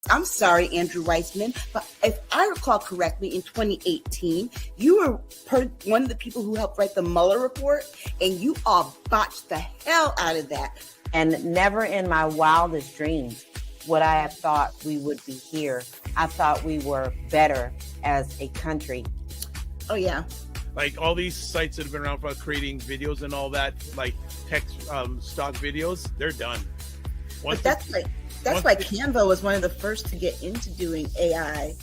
I'm sorry, Andrew Weissman, but if I recall correctly, in 2018, you were one of the people who helped write the Mueller report, and you all botched the hell out of that. And never in my wildest dreams would I have thought we would be here. I thought we were better as a country. Oh, yeah. Like all these sites that have been around for creating videos and all that, like text stock videos, they're done. But that's why Canva was one of the first to get into doing AI.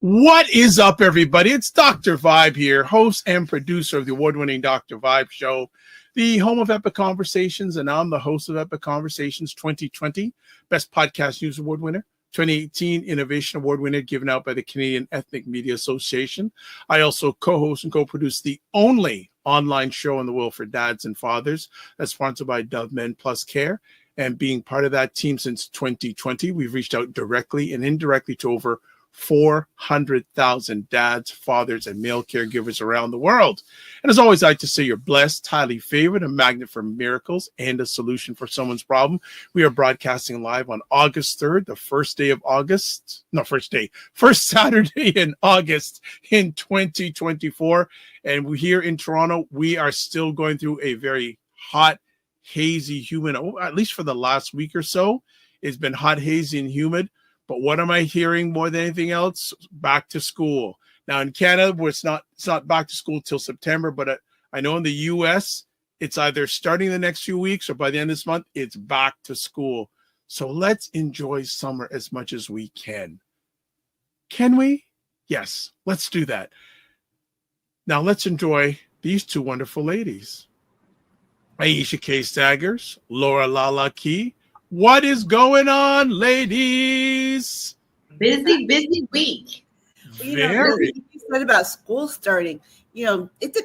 What is up, everybody? It's Dr. Vibe here, host and producer of the award-winning Dr. Vibe Show, the home of Epic Conversations, and I'm the host of Epic Conversations 2020, Best Podcast News Award winner, 2018 Innovation Award winner given out by the Canadian Ethnic Media Association. I also co-host and co-produce the only online show in the world for dads and fathers that's sponsored by Dove Men Plus Care. And being part of that team since 2020, we've reached out directly and indirectly to over 400,000 dads, fathers, and male caregivers around the world. And as always, I like to say you're blessed, highly favored, a magnet for miracles, and a solution for someone's problem. We are broadcasting live on August 3rd, the first Saturday in August in 2024. And we here in Toronto, we are still going through a very hot, hazy, humid, at least for the last week or so. It's been hot, hazy, and humid. But what am I hearing more than anything else? Back to school. Now in Canada, where it's not back to school till September, but I know in the US, it's either starting the next few weeks or by the end of this month, it's back to school. So let's enjoy summer as much as we can. Can we? Yes, let's do that. Now let's enjoy these two wonderful ladies. Aisha K. Staggers, Laura LaLa Key. What is going on, ladies? Busy week. Very. You said about school starting.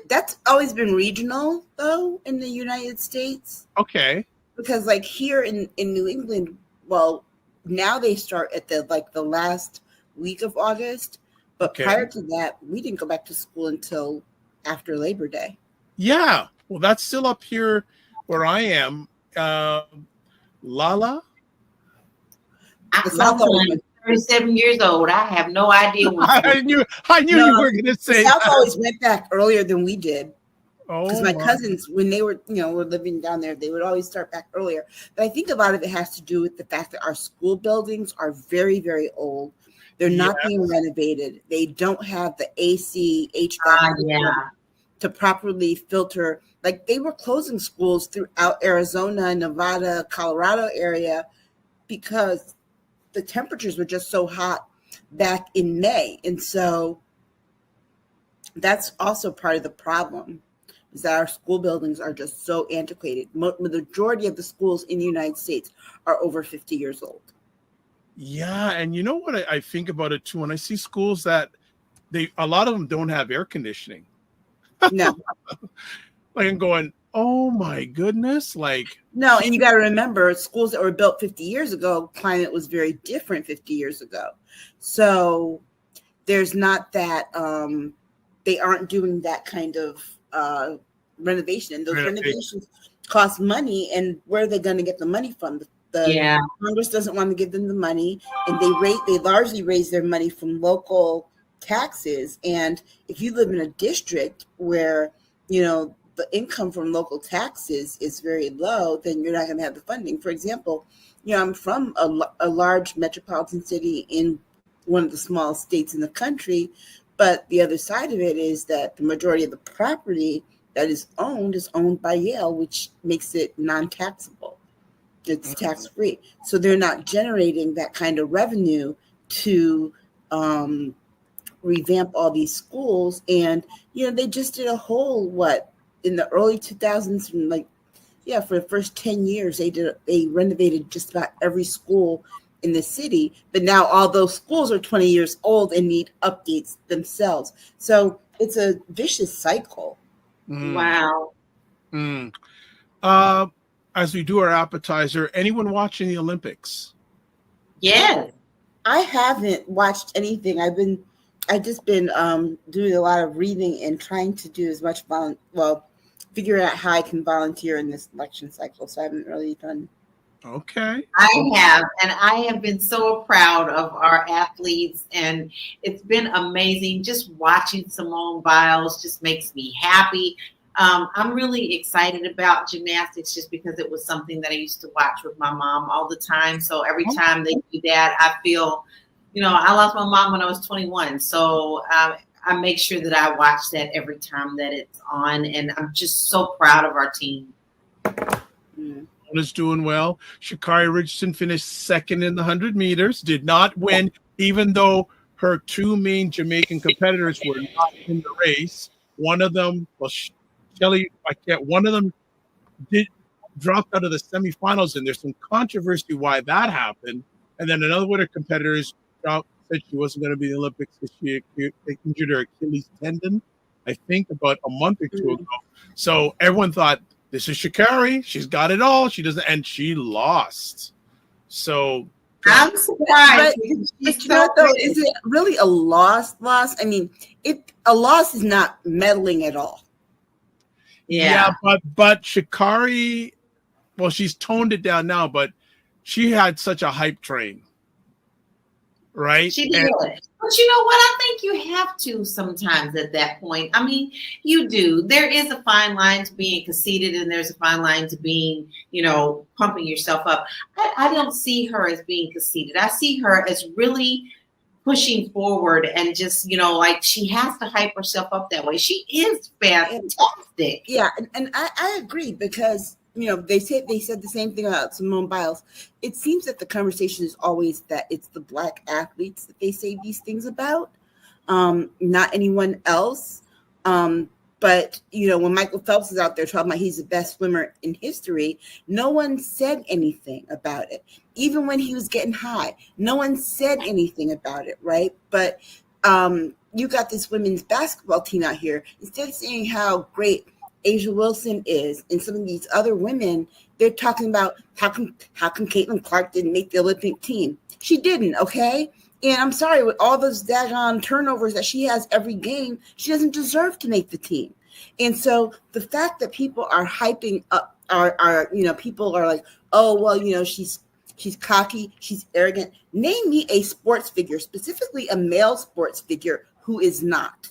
That's always been regional, though, in the United States. Okay. Because, like, here in New England, well, now they start at the last week of August. But prior to that, we didn't go back to school until after Labor Day. Yeah. Well, that's still up here where I am. Lala? I'm 37 years old. I have no idea what I knew you were going to say South that. always went back earlier than we did. Because my wow. cousins, when they were living down there, they would always start back earlier. But I think a lot of it has to do with the fact that our school buildings are very, very old. They're not being renovated. They don't have the AC, HVAC to properly filter. Like, they were closing schools throughout Arizona, Nevada, Colorado area because the temperatures were just so hot back in May. And so that's also part of the problem, is that our school buildings are just so antiquated. The majority of the schools in the United States are over 50 years old. Yeah, and you know what I think about it too? When I see schools that a lot of them don't have air conditioning. No. Like, I'm going, oh my goodness. Like, no, and you got to remember, schools that were built 50 years ago, climate was very different 50 years ago. So there's not that, they aren't doing that kind of renovation. And those renovations cost money. And where are they going to get the money from? Congress doesn't want to give them the money. And they largely raise their money from local taxes. And if you live in a district where, the income from local taxes is very low, then you're not going to have the funding. For example, I'm from a large metropolitan city in one of the smallest states in the country, but the other side of it is that the majority of the property that is owned by Yale, which makes it non-taxable. It's tax-free. So they're not generating that kind of revenue to revamp all these schools. And, they just did a whole, in the early 2000s, for the first 10 years, they renovated just about every school in the city. But now all those schools are 20 years old and need updates themselves. So it's a vicious cycle. Wow. As we do our appetizer, anyone watching the Olympics? Yes. I haven't watched anything. I've just been doing a lot of reading and trying to do as much figure out how I can volunteer in this election cycle. So I haven't really done Okay. I have, and I have been so proud of our athletes, and it's been amazing. Just watching Simone Biles just makes me happy. I'm really excited about gymnastics just because it was something that I used to watch with my mom all the time. So every time they do that, I feel, I lost my mom when I was 21. So I make sure that I watch that every time that it's on, and I'm just so proud of our team. Is doing well. Sha'Carri Richardson finished second in the 100 meters, did not win, even though her two main Jamaican competitors were not in the race. One of them, one of them did dropped out of the semifinals, and there's some controversy why that happened. And then another one of her competitors said she wasn't going to be in the Olympics because she injured her Achilles tendon, I think, about a month or two ago. So everyone thought, this is Sha'Carri. She's got it all. She doesn't, and she lost. So I'm surprised. But you know what, though? Is it really a loss? I mean, a loss is not meddling at all. Yeah, but Sha'Carri, well, she's toned it down now, but she had such a hype train, right? She did. But you know what? I think you have to sometimes at that point. I mean, you do. There is a fine line to being conceited, and there's a fine line to being, pumping yourself up. I don't see her as being conceited. I see her as really pushing forward and just, like she has to hype herself up that way. She is fantastic. Yeah, and I agree because they said the same thing about Simone Biles. It seems that the conversation is always that it's the Black athletes that they say these things about, not anyone else. But when Michael Phelps is out there talking about he's the best swimmer in history, no one said anything about it. Even when he was getting high, no one said anything about it, right? But you got this women's basketball team out here. Instead of saying how great Asia Wilson is and some of these other women, they're talking about how come Caitlin Clark didn't make the Olympic team. She didn't, okay? And I'm sorry, with all those daggone turnovers that she has every game, she doesn't deserve to make the team. And so the fact that people are hyping up people are like, oh, well, she's cocky, she's arrogant. Name me a sports figure, specifically a male sports figure, who is not.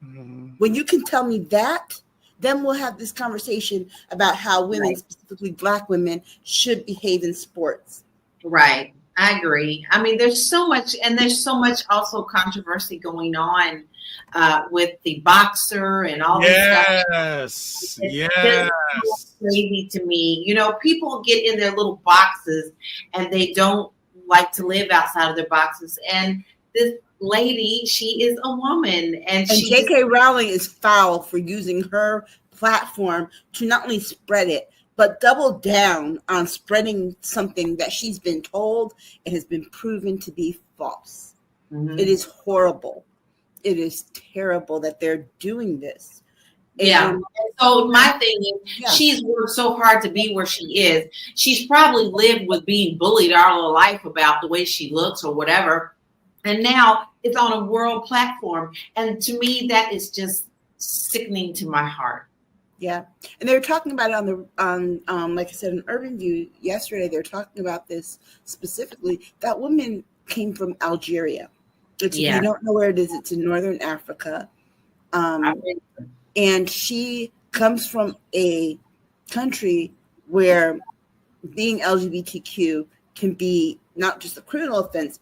Mm-hmm. When you can tell me that, then we'll have this conversation about how women, specifically Black women, should behave in sports. Right. I agree. I mean, there's so much also controversy going on with the boxer and all this stuff. Yes. It's crazy to me. People get in their little boxes and they don't like to live outside of their boxes. And this lady, she is a woman, and J.K. Rowling is foul for using her platform to not only spread it, but double down on spreading something that she's been told and has been proven to be false. Mm-hmm. It is horrible. It is terrible that they're doing this. Yeah. And so my thing is, she's worked so hard to be where she is. She's probably lived with being bullied all her life about the way she looks or whatever. And now it's on a world platform. And to me, that is just sickening to my heart. Yeah. And they were talking about it on like I said, in Urban View yesterday, they were talking about this specifically. That woman came from Algeria. If you don't know where it is, it's in Northern Africa. And she comes from a country where being LGBTQ can be not just a criminal offense,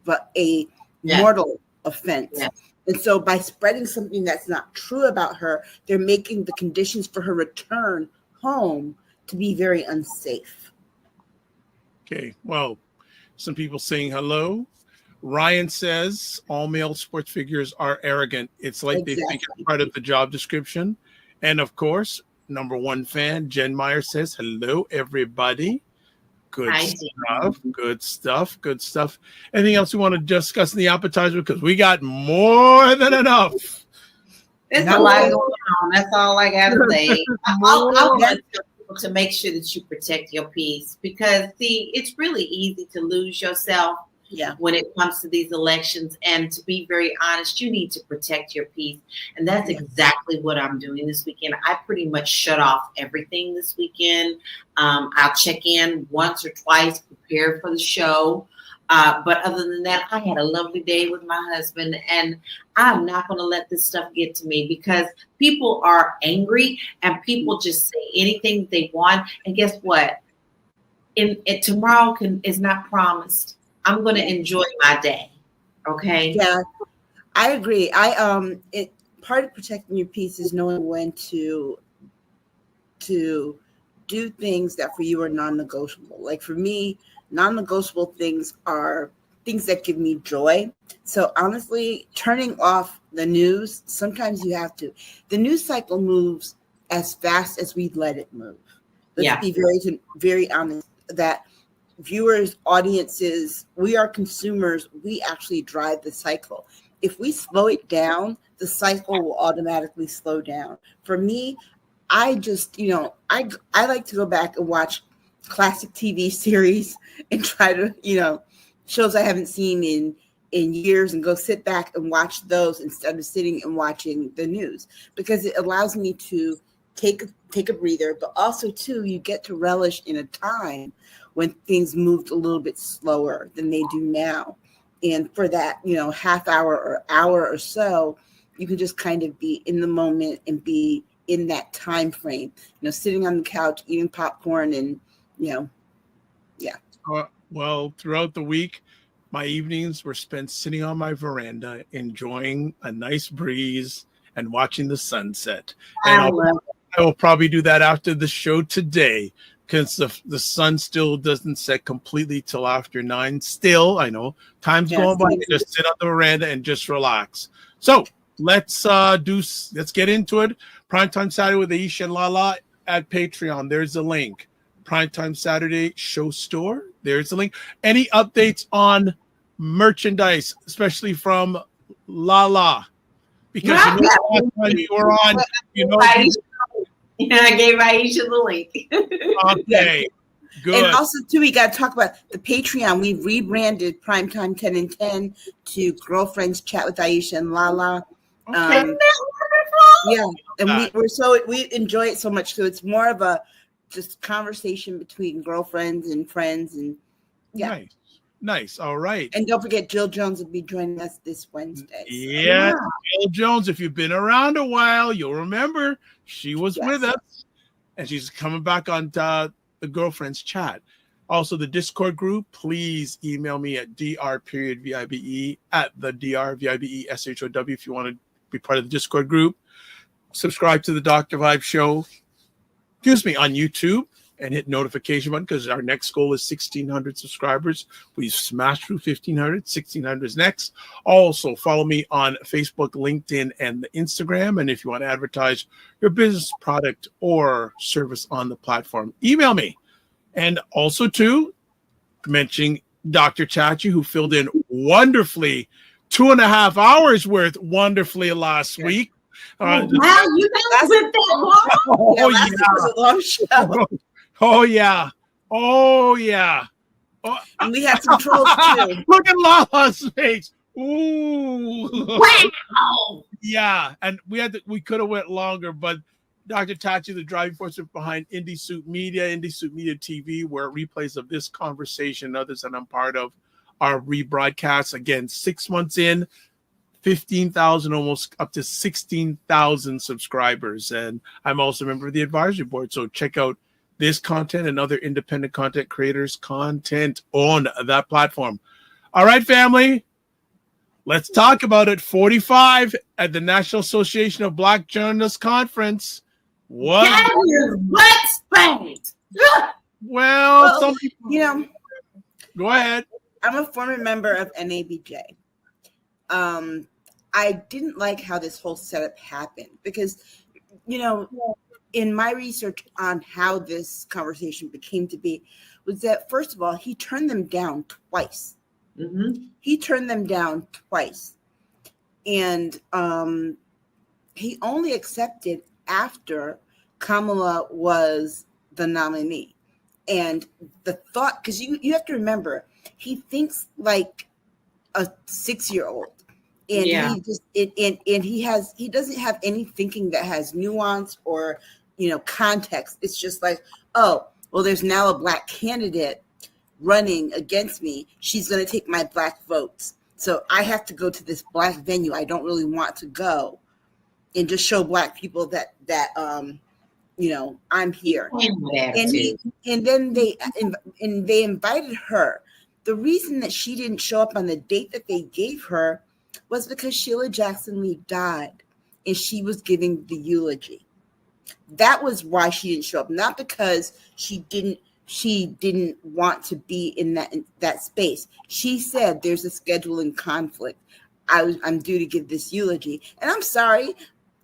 but a mortal offense. Yeah. And so by spreading something that's not true about her, they're making the conditions for her return home to be very unsafe. Okay, well, some people saying hello. Ryan says all male sports figures are arrogant. It's like they think it's part of the job description. And of course, number one fan, Jen Meyer says, hello, everybody. Good stuff. Anything else you want to discuss in the appetizer? Because we got more than enough. It's a lot going on. That's all I got to say. I want people to make sure that you protect your peace because, see, it's really easy to lose yourself Yeah. when it comes to these elections. And to be very honest, you need to protect your peace. And that's exactly what I'm doing this weekend. I pretty much shut off everything this weekend. I'll check in once or twice, prepare for the show. But other than that, I had a lovely day with my husband, and I'm not going to let this stuff get to me, because people are angry and people just say anything they want. And guess what? Tomorrow is not promised. I'm going to enjoy my day. Okay. Yeah, I agree. Part of protecting your peace is knowing when to do things that for you are non-negotiable. Like for me, non-negotiable things are things that give me joy. So honestly, turning off the news, sometimes you have to. The news cycle moves as fast as we let it move. Let's be very honest that viewers, audiences, we are consumers. We actually drive the cycle. If we slow it down, the cycle will automatically slow down. For me, I just, I like to go back and watch classic TV series and try to, shows I haven't seen in years, and go sit back and watch those instead of sitting and watching the news, because it allows me to take a breather, but also too, you get to relish in a time when things moved a little bit slower than they do now. And for that, half hour or hour or so, you can just kind of be in the moment and be in that time frame, sitting on the couch, eating popcorn and, yeah. Well, throughout the week, my evenings were spent sitting on my veranda, enjoying a nice breeze and watching the sunset. And I will probably do that after the show today, because the sun still doesn't set completely till after 9. Still, I know time's going by. Just sit on the veranda and just relax. So let's get into it. Primetime Saturday with Aisha LaLa at Patreon. There's the link. Primetime Saturday show store. There's the link. Any updates on merchandise, especially from LaLa? Because last time you were on, I gave Aisha the link. Okay, good. And also, too, we got to talk about the Patreon. We rebranded Primetime 10 and 10 to Girlfriends Chat with Aisha and LaLa. Okay. Yeah, and we enjoy it so much. So it's more of a just conversation between girlfriends and friends, and Nice. All right. And don't forget, Jill Jones will be joining us this Wednesday. Yeah, Jill Jones. If you've been around a while, you'll remember she was with us, and she's coming back on the Girlfriends Chat. Also, the Discord group, please email me at dr.vibe at the drvibeshow if you want to be part of the Discord group. Subscribe to the Dr. Vibe Show, on YouTube, and hit notification button, because our next goal is 1,600 subscribers. We've smashed through 1,500. 1,600 is next. Also, follow me on Facebook, LinkedIn, and Instagram. And if you want to advertise your business, product, or service on the platform, email me. And also, too, mentioning Dr. Chachi, who filled in wonderfully 2.5 hours worth wonderfully last week. Wow, you guys went that long? Was a long show. Oh, yeah. And we had some trolls, too. Look at Lala's face. Ooh. Wow. Yeah, and we could have went longer, but Dr. Tachi, the driving force behind Indie Suit Media TV, where replays of this conversation and others that I'm part of are rebroadcast. Again, 6 months in, 15,000, almost up to 16,000 subscribers. And I'm also a member of the advisory board. So check out this content and other independent content creators' content on that platform. All right, family, let's talk about it. 45 at the National Association of Black Journalists Conference. What? Let's spanked. Well, some people, go ahead. I'm a former member of NABJ. I didn't like how this whole setup happened because, in my research on how this conversation became to be, was that, first of all, he turned them down twice. Mm-hmm. He turned them down twice. And he only accepted after Kamala was the nominee. And the thought, because you have to remember, he thinks like a 6-year-old. And Yeah. he doesn't have any thinking that has nuance or, context. It's just like, oh, well, there's now a Black candidate running against me. She's going to take my Black votes. So I have to go to this Black venue I don't really want to go, and just show Black people that I'm here. And then they invited her. The reason that she didn't show up on the date that they gave her was because Sheila Jackson Lee died and she was giving the eulogy. That was why she didn't show up, not because she didn't want to be in that space. She said there's a scheduling conflict. I'm due to give this eulogy. And I'm sorry,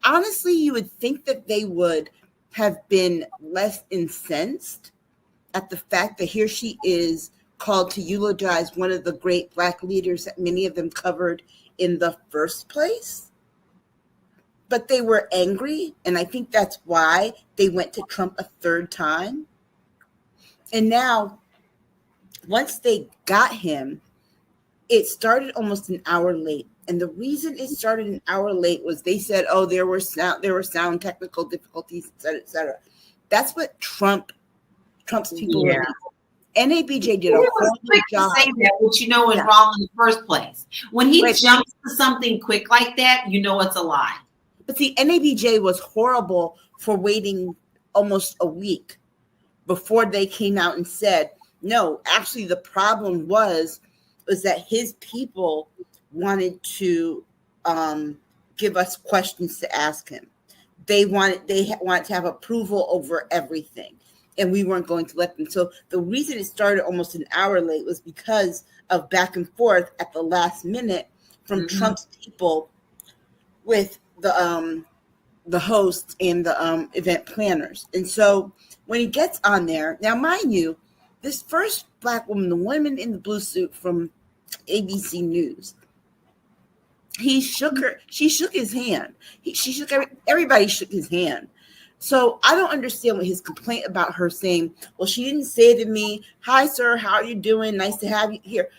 honestly, you would think that they would have been less incensed at the fact that here she is called to eulogize one of the great Black leaders that many of them covered in the first place. But they were angry, and I think that's why they went to Trump a third time. And now, once they got him, it started almost an hour late. And the reason it started an hour late was they said, oh, there were sound technical difficulties, et cetera, et cetera. That's what Trump's people were. NABJ did a horrible job. Say that, which was wrong in the first place. When he jumps to something quick like that, it's a lie. But see, NABJ was horrible for waiting almost a week before they came out and said, no, actually the problem was that his people wanted to give us questions to ask him. They wanted to have approval over everything, and we weren't going to let them. So the reason it started almost an hour late was because of back and forth at the last minute from Trump's people with the hosts and the event planners. And so when he gets on there, now mind you, this first Black woman, the woman in the blue suit from ABC News, she shook his hand. Everybody shook his hand. So I don't understand what his complaint about her saying, well, she didn't say to me, hi, sir, how are you doing? Nice to have you here.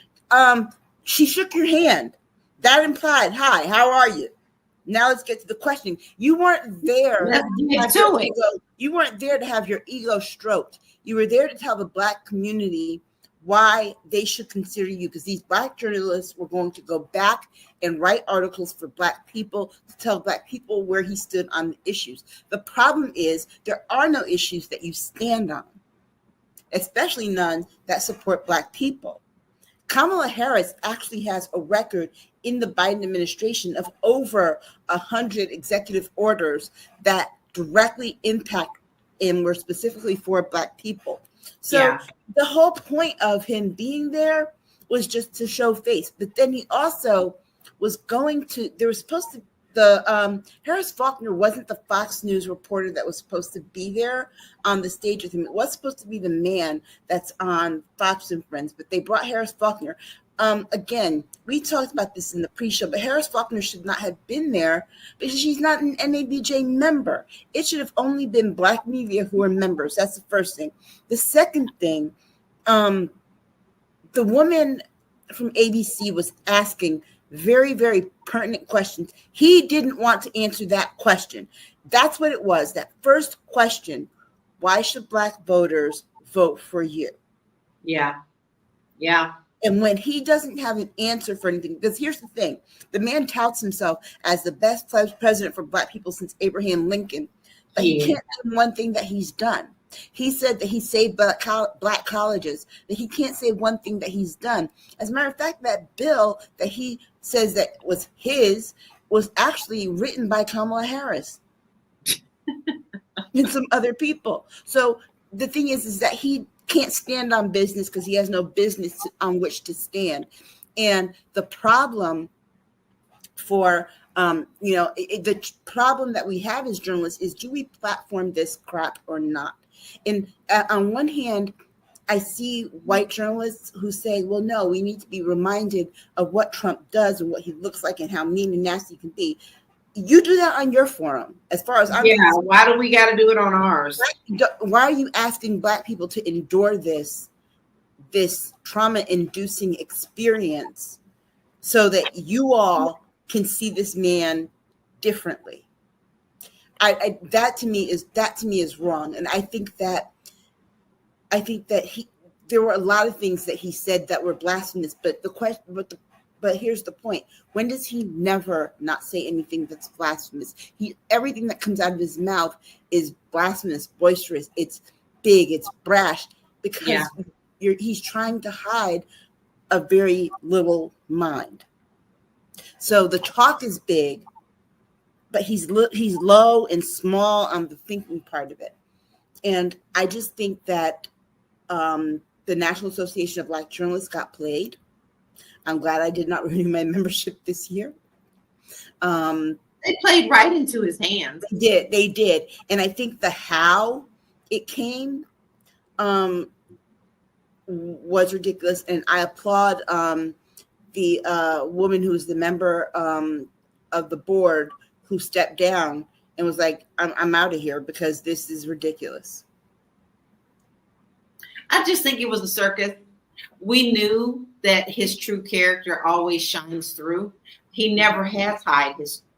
She shook your hand. That implied, hi, how are you? Now let's get to the question. You weren't there. You weren't there to have your ego stroked. You were there to tell the Black community why they should consider you, because these Black journalists were going to go back and write articles for Black people to tell Black people where he stood on the issues. The problem is there are no issues that you stand on, especially none that support Black people. Kamala Harris actually has a record in the Biden administration of over 100 executive orders that directly impact and were specifically for Black people. So the whole point of him being there was just to show face. But then he also was Harris Faulkner wasn't the Fox News reporter that was supposed to be there on the stage with him. It was supposed to be the man that's on Fox and Friends, but they brought Harris Faulkner. Again, we talked about this in the pre-show, but Harris Faulkner should not have been there because she's not an NABJ member. It should have only been Black media who are members. That's the first thing. The second thing, the woman from ABC was asking very, very pertinent questions. He didn't want to answer that question. That's what it was. That first question, why should Black voters vote for you? Yeah. And when he doesn't have an answer for anything, because here's the thing, the man touts himself as the best president for Black people since Abraham Lincoln, but he can't name one thing that he's done. He said that he saved Black colleges, but he can't say one thing that he's done. As a matter of fact, that bill that he says that was his was actually written by Kamala Harris and some other people. So the thing is that he can't stand on business because he has no business on which to stand. And the problem for the problem that we have as journalists is, do we platform this crap or not? And on one hand, I see white journalists who say, well, no, we need to be reminded of what Trump does and what he looks like and how mean and nasty he can be. You do that on your forum. As far as I'm concerned, why do we got to do it on ours? Why are you asking Black people to endure this this trauma-inducing experience so that you all can see this man differently. That to me is wrong, and I think that there were a lot of things that he said that were blasphemous. But here's the point: when does he never not say anything that's blasphemous? Everything that comes out of his mouth is blasphemous, boisterous. It's big, it's brash, because he's trying to hide a very little mind. So the talk is big, but he's low and small on the thinking part of it. And I just think that the National Association of Black Journalists got played. I'm glad I did not renew my membership this year. They played right into his hands. They did. And I think the how it came was ridiculous. And I applaud the woman who's the member of the board who stepped down and was like, I'm out of here because this is ridiculous. I just think it was a circus. We knew that his true character always shines through. He never has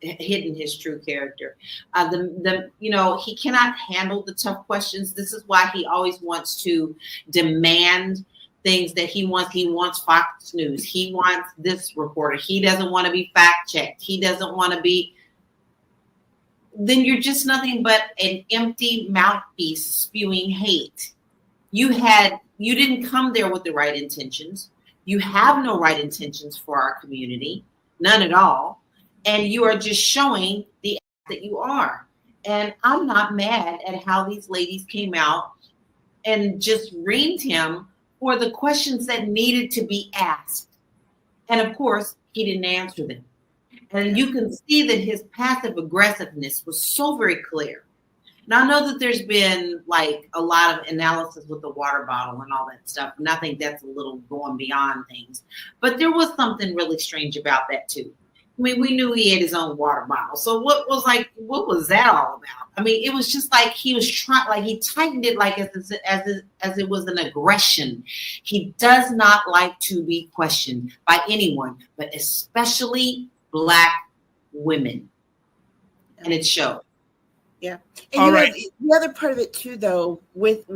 hidden his true character. He cannot handle the tough questions. This is why he always wants to demand things that he wants. He wants Fox News. He wants this reporter. He doesn't want to be fact checked. He doesn't want to be. Then you're just nothing but an empty mouthpiece spewing hate. You didn't come there with the right intentions. You have no right intentions for our community, none at all. And you are just showing the that you are. And I'm not mad at how these ladies came out and just reamed him for the questions that needed to be asked. And of course, he didn't answer them. And you can see that his passive aggressiveness was so very clear. Now, I know that there's been like a lot of analysis with the water bottle and all that stuff. And I think that's a little going beyond things. But there was something really strange about that, too. I mean, we knew he had his own water bottle. So what was that all about? I mean, it was just like he was trying, like he tightened it like as it was an aggression. He does not like to be questioned by anyone, but especially Black women. And it showed. Yeah. And the other part of it too, though, with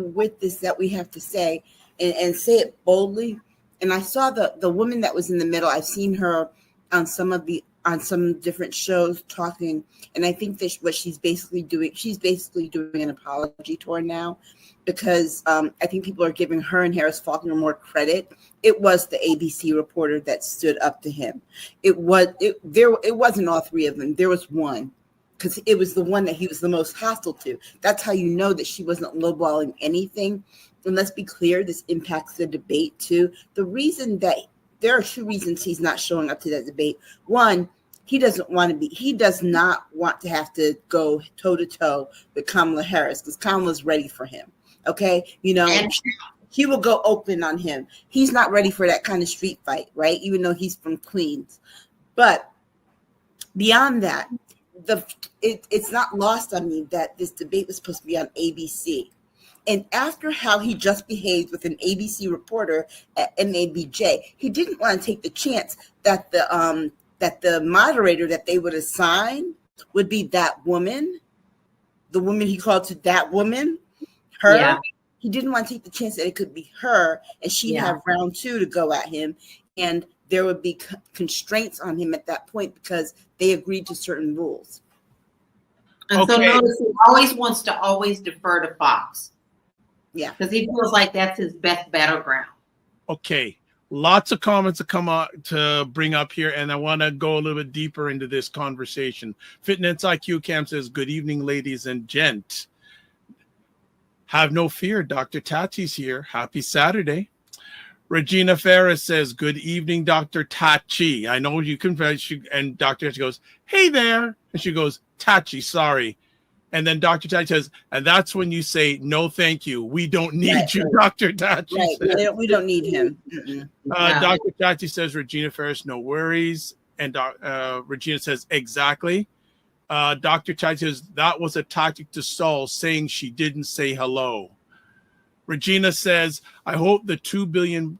this that we have to say and say it boldly. And I saw the woman that was in the middle. I've seen her on some different shows talking, and I think that what she's basically doing an apology tour now, because I think people are giving her and Harris Faulkner more credit. It was the ABC reporter that stood up to him. It wasn't all three of them. There was one, because it was the one that he was the most hostile to. That's how you know that she wasn't lowballing anything. And let's be clear, this impacts the debate too. There are two reasons he's not showing up to that debate. One, he does not want to have to go toe to toe with Kamala Harris, because Kamala's ready for him. Okay. He will go open on him. He's not ready for that kind of street fight, right? Even though he's from Queens. But beyond that, it's not lost on me that this debate was supposed to be on ABC. And after how he just behaved with an ABC reporter at NABJ, he didn't want to take the chance that the moderator that they would assign would be that woman, the woman he called to that woman, her. Yeah. He didn't want to take the chance that it could be her, and she'd have round two to go at him, and there would be constraints on him at that point because they agreed to certain rules. And so notice he always wants to always defer to Fox. Yeah. Because he feels like that's his best battleground. Okay. Lots of comments to come up to bring up here, and I want to go a little bit deeper into this conversation. Fitness IQ Cam says, good evening, ladies and gent. Have no fear. Dr. Tachi's here. Happy Saturday. Regina Ferris says, good evening, Dr. Tachi. I know you can, and Dr. Tachi goes, hey there. And she goes, Tachi, sorry. And then Dr. Tachi says, and that's when you say, no, thank you. We don't need you, Dr. Tachi. Right. We don't need him. Dr. Tachi says, Regina Ferris, no worries. And Regina says, exactly. Dr. Tachi says, that was a tactic to Saul, saying she didn't say hello. Regina says, I hope the $2 billion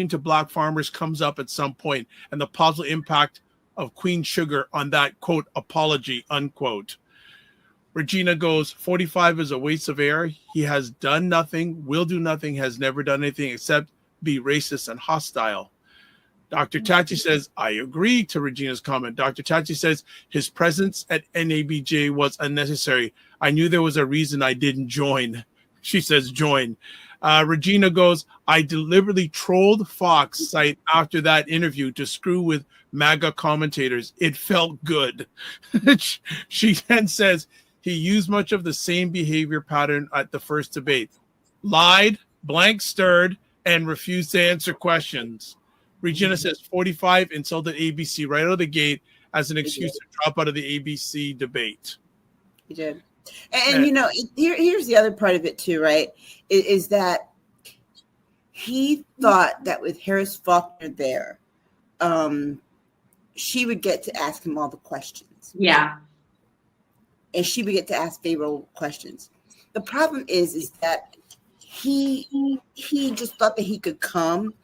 to black farmers comes up at some point and the positive impact of Queen Sugar on that, quote, apology, unquote. Regina goes, 45 is a waste of air. He has done nothing, will do nothing, has never done anything except be racist and hostile. Dr. Tachi says, I agree to Regina's comment. Dr. Tachi says, his presence at NABJ was unnecessary. I knew there was a reason I didn't join. She says, join. Regina goes, I deliberately trolled Fox site after that interview to screw with MAGA commentators. It felt good. She then says, he used much of the same behavior pattern at the first debate. Lied, blank stared, and refused to answer questions. Regina says 45 insulted ABC right out of the gate as an excuse to drop out of the ABC debate. He did. And you know, here's the other part of it too, right? Is that he thought that with Harris Faulkner there, she would get to ask him all the questions. Yeah. And she would get to ask favorable questions. The problem is that he just thought that he could come,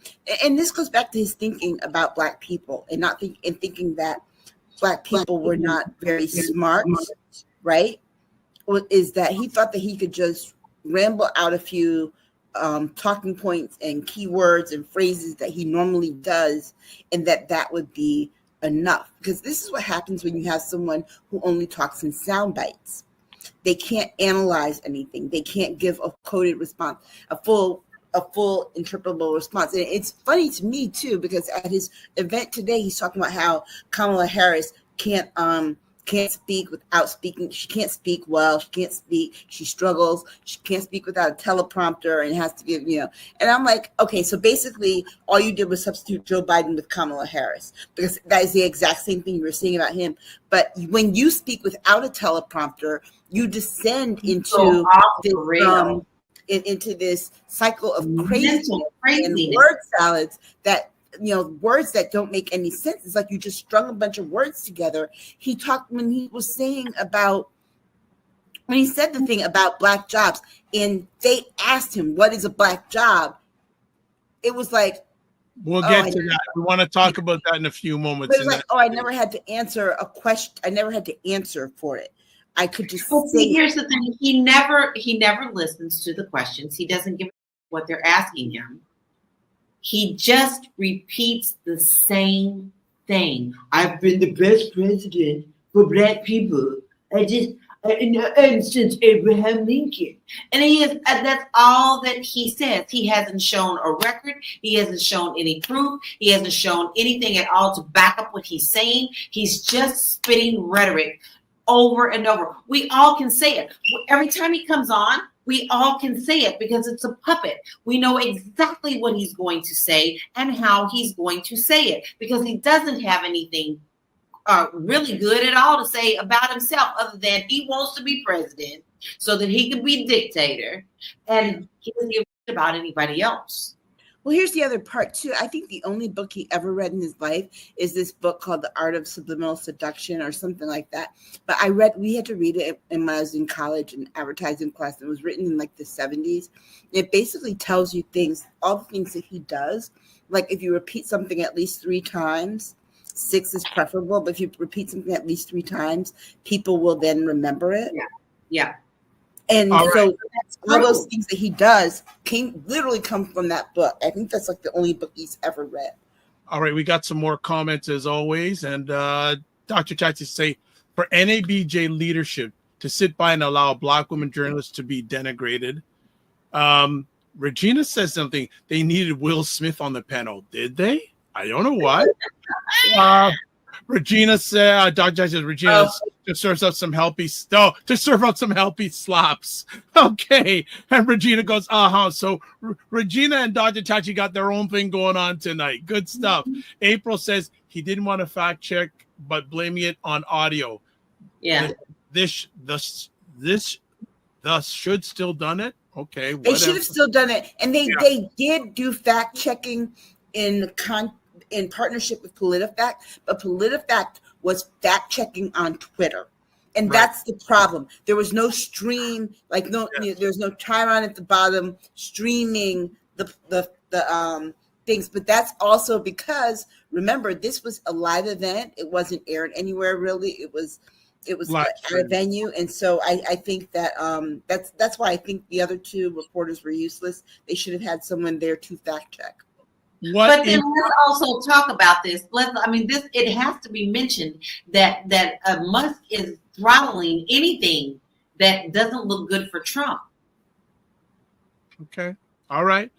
and this goes back to his thinking about black people and thinking that black people were not very smart, right? Is that he thought that he could just ramble out a few talking points and keywords and phrases that he normally does, and that would be enough. Because this is what happens when you have someone who only talks in sound bites. They can't analyze anything. They can't give a coded response, a full interpretable response. And it's funny to me too, because at his event today, he's talking about how Kamala Harris can't speak without speaking. She can't speak well. She can't speak. She struggles. She can't speak without a teleprompter and has to give, And I'm like, okay, so basically all you did was substitute Joe Biden with Kamala Harris, because that is the exact same thing you were saying about him. But when you speak without a teleprompter, you descend into this cycle of craziness and word salads that, words that don't make any sense. It's like you just strung a bunch of words together. He talked when he said the thing about black jobs, and they asked him, what is a black job? It was like, we'll get to that. We want to talk about that in a few moments. It was like, I never had to answer a question. I never had to answer for it. I could just say. Here's the thing: he never listens to the questions. He doesn't give what they're asking him. He just repeats the same thing. I've been the best president for black people. And since Abraham Lincoln, and that's all that he says. He hasn't shown a record. He hasn't shown any proof. He hasn't shown anything at all to back up what he's saying. He's just spitting rhetoric over and over. We all can say it. Every time he comes on, we all can say it because it's a puppet. We know exactly what he's going to say and how he's going to say it, because he doesn't have anything really good at all to say about himself other than he wants to be president so that he can be dictator, and he doesn't give a shit about anybody else. Well, here's the other part too. I think the only book he ever read in his life is this book called The Art of Subliminal Seduction or something like that. But we had to read it when I was in college in advertising class. It was written in like the 70s. It basically tells you all the things that he does. Like if you repeat something at least 3 times, 6 is preferable. But if you repeat something at least 3 times, people will then remember it. Yeah. And all those things that he does literally come from that book. I think that's like the only book he's ever read. All right, we got some more comments as always. And Dr. Chachi say, for NABJ leadership to sit by and allow a black woman journalist to be denigrated. Regina says something. They needed Will Smith on the panel. Did they? I don't know why. Regina said, Dr. Chachi says, Regina to serve out some healthy slaps. Okay. And Regina goes, So Regina and Dr. Chachi got their own thing going on tonight. Good stuff. April says he didn't want to fact check, but blaming it on audio. Yeah. This should still done it. Okay. Whatever. They should have still done it. And they did do fact checking in partnership with PolitiFact, but PolitiFact was fact checking on Twitter. And Right. that's the problem. There was no stream, like there's no Chiron at the bottom streaming the things. But that's also because, remember, this was a live event. It wasn't aired anywhere really. It was Live at a stream. venue, and so I think that that's why I think the other two reporters were useless. They should have had someone there to fact check. What But then let's also talk about this. It has to be mentioned that Musk is throttling anything that doesn't look good for Trump. Okay. All right.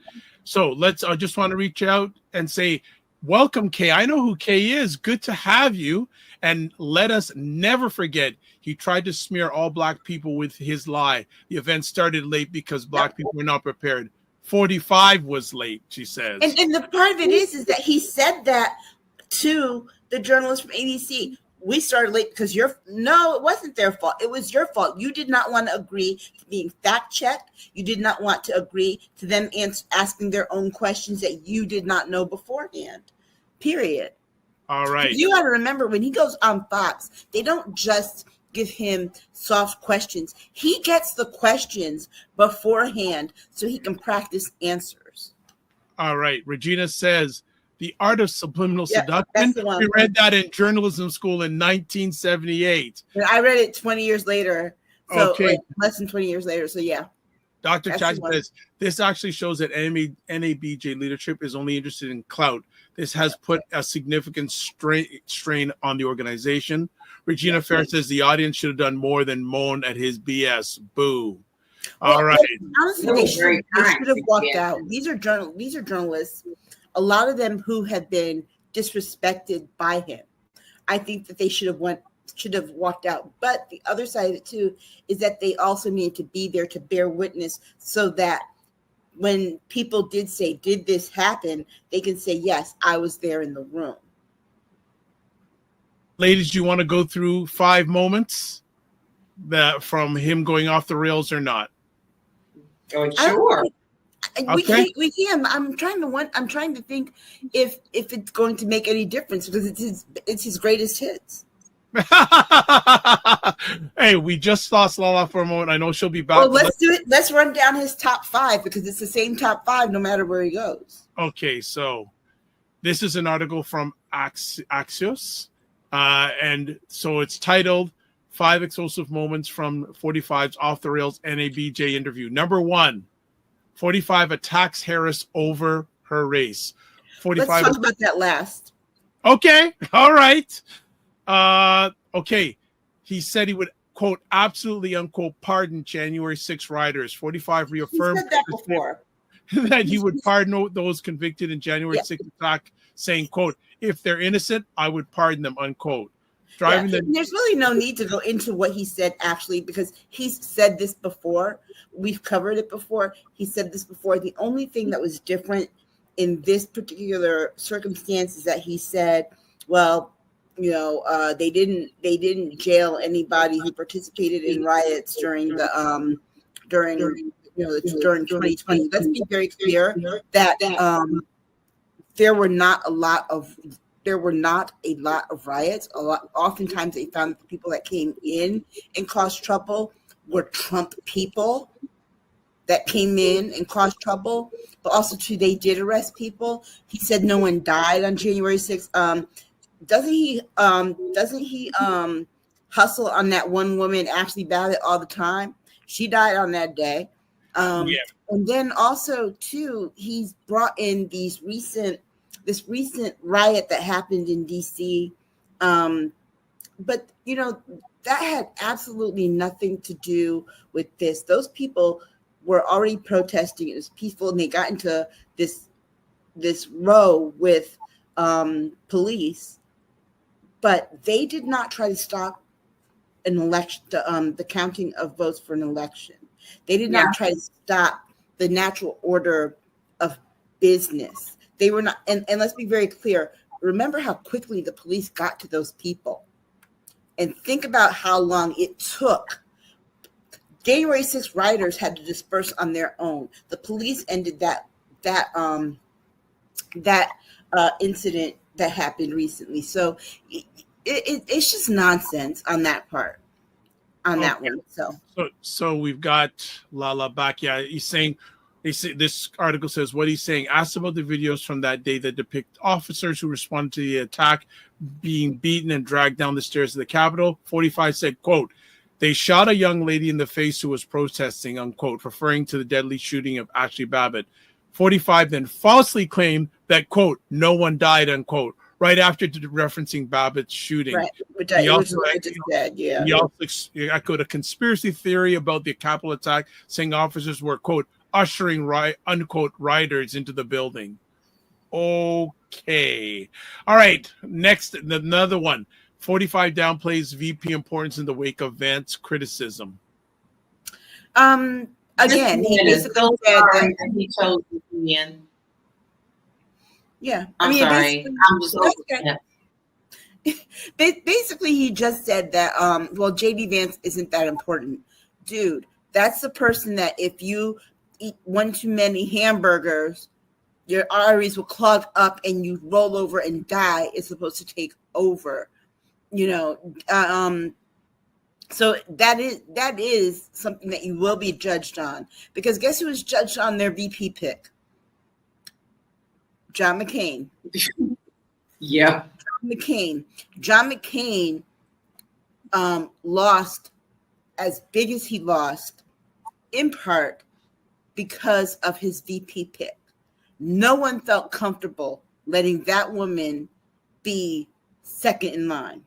So I just want to reach out and say, welcome, Kay. I know who Kay is. Good to have you. And let us never forget, he tried to smear all Black people with his lie. The event started late because Black people were not prepared. 45 was late, she says. And the part of it is that he said that to the journalist from ABC. We started late because it wasn't their fault. It was your fault. You did not want to agree to being fact checked. You did not want to agree to them asking their own questions that you did not know beforehand. Period. All right. You got to remember, when he goes on Fox, they don't just give him soft questions. He gets the questions beforehand so he can practice answers. All right. Regina says, The Art of Subliminal Yeah, Seduction. that's the one. We read that in journalism school in 1978. And I read it 20 years later. So Okay. like less than 20 years later. So yeah. Dr. That's Chad the one. says, this actually shows that NABJ leadership is only interested in clout. This has put a significant strain on the organization. Regina Fair says the audience should have done more than moan at his BS. Boo. All right. Honestly, they should have walked out. These are journalists, a lot of them who have been disrespected by him. I think that they should have walked out. But the other side of it too is that they also need to be there to bear witness, so that when people did say, did this happen, they can say, yes, I was there in the room. Ladies, do you want to go through 5 moments that from him going off the rails or not? Oh, sure. Okay. We can. I'm trying to think if it's going to make any difference, because it's his greatest hits. Hey, we just lost Lala for a moment. I know she'll be back. Well, let's do it. Let's run down his top 5, because it's the same top 5 no matter where he goes. Okay, so this is an article from Axios. And so it's titled 5 Explosive Moments from 45's Off the Rails NABJ Interview. Number 1, 45 attacks Harris over her race. 45. Let's talk about that last. Okay, all right. Okay, he said he would, quote, absolutely, unquote, pardon January 6 rioters. 45 reaffirmed He said that before. that he would pardon those convicted in January 6 attack, saying, quote, if they're innocent, I would pardon them, unquote. There's really no need to go into what he said, actually, because he's said this before. We've covered it before. He said this before. The only thing that was different in this particular circumstance is that he said, well, you know, they didn't jail anybody who participated in riots during 2020. Let's be very clear that there were not a lot of riots. Oftentimes they found that the people that came in and caused trouble were Trump people that came in and caused trouble. But also too, they did arrest people. He said no one died on January 6th. Doesn't he hustle on that one woman, Ashley Babbitt, all the time? She died on that day. And then also too, he's brought in this recent riot that happened in DC. But you know, that had absolutely nothing to do with this. Those people were already protesting. It was peaceful, and they got into this row with police. But they did not try to stop an election, the counting of votes for an election. They did not try to stop the natural order of business. They were not, and let's be very clear. Remember how quickly the police got to those people. And think about how long it took. January 6th rioters had to disperse on their own. The police ended that incident that happened recently. So it's just nonsense on that part. on that one. So we've got LaLa back. Yeah, he's saying, this article says what he's saying. Asked about the videos from that day that depict officers who responded to the attack being beaten and dragged down the stairs of the Capitol. 45 said, quote, "They shot a young lady in the face who was protesting," unquote, referring to the deadly shooting of Ashley Babbitt. 45 then falsely claimed that, quote, "no one died," unquote, right after referencing Babbitt's shooting. Right, which I just said, yeah. He also echoed a conspiracy theory about the Capitol attack, saying officers were, quote, "ushering," unquote, rioters into the building. Okay. All right. Next, another one. 45 downplays VP importance in the wake of Vance criticism. Again, he basically said that he chose to be in. Yeah, I'm sorry. I'm just basically he just said that well, JD Vance isn't that important. Dude, that's the person that if you eat one too many hamburgers, your arteries will clog up and you roll over and die, is supposed to take over. You know, so that is something that you will be judged on, because guess who was judged on their VP pick? John McCain. Yeah. John McCain lost as big as he lost in part because of his VP pick. No one felt comfortable letting that woman be second in line.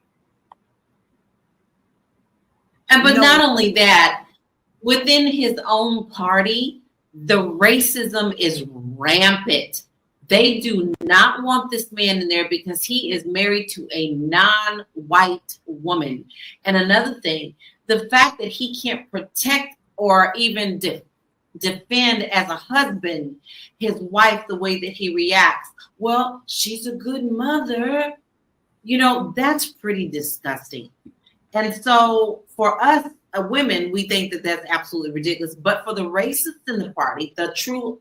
But not only that, within his own party, the racism is rampant. They do not want this man in there because he is married to a non-white woman. And another thing, the fact that he can't protect or even defend as a husband his wife the way that he reacts. Well, she's a good mother. You know, that's pretty disgusting. And so for us women, we think that that's absolutely ridiculous. But for the racists in the party, the true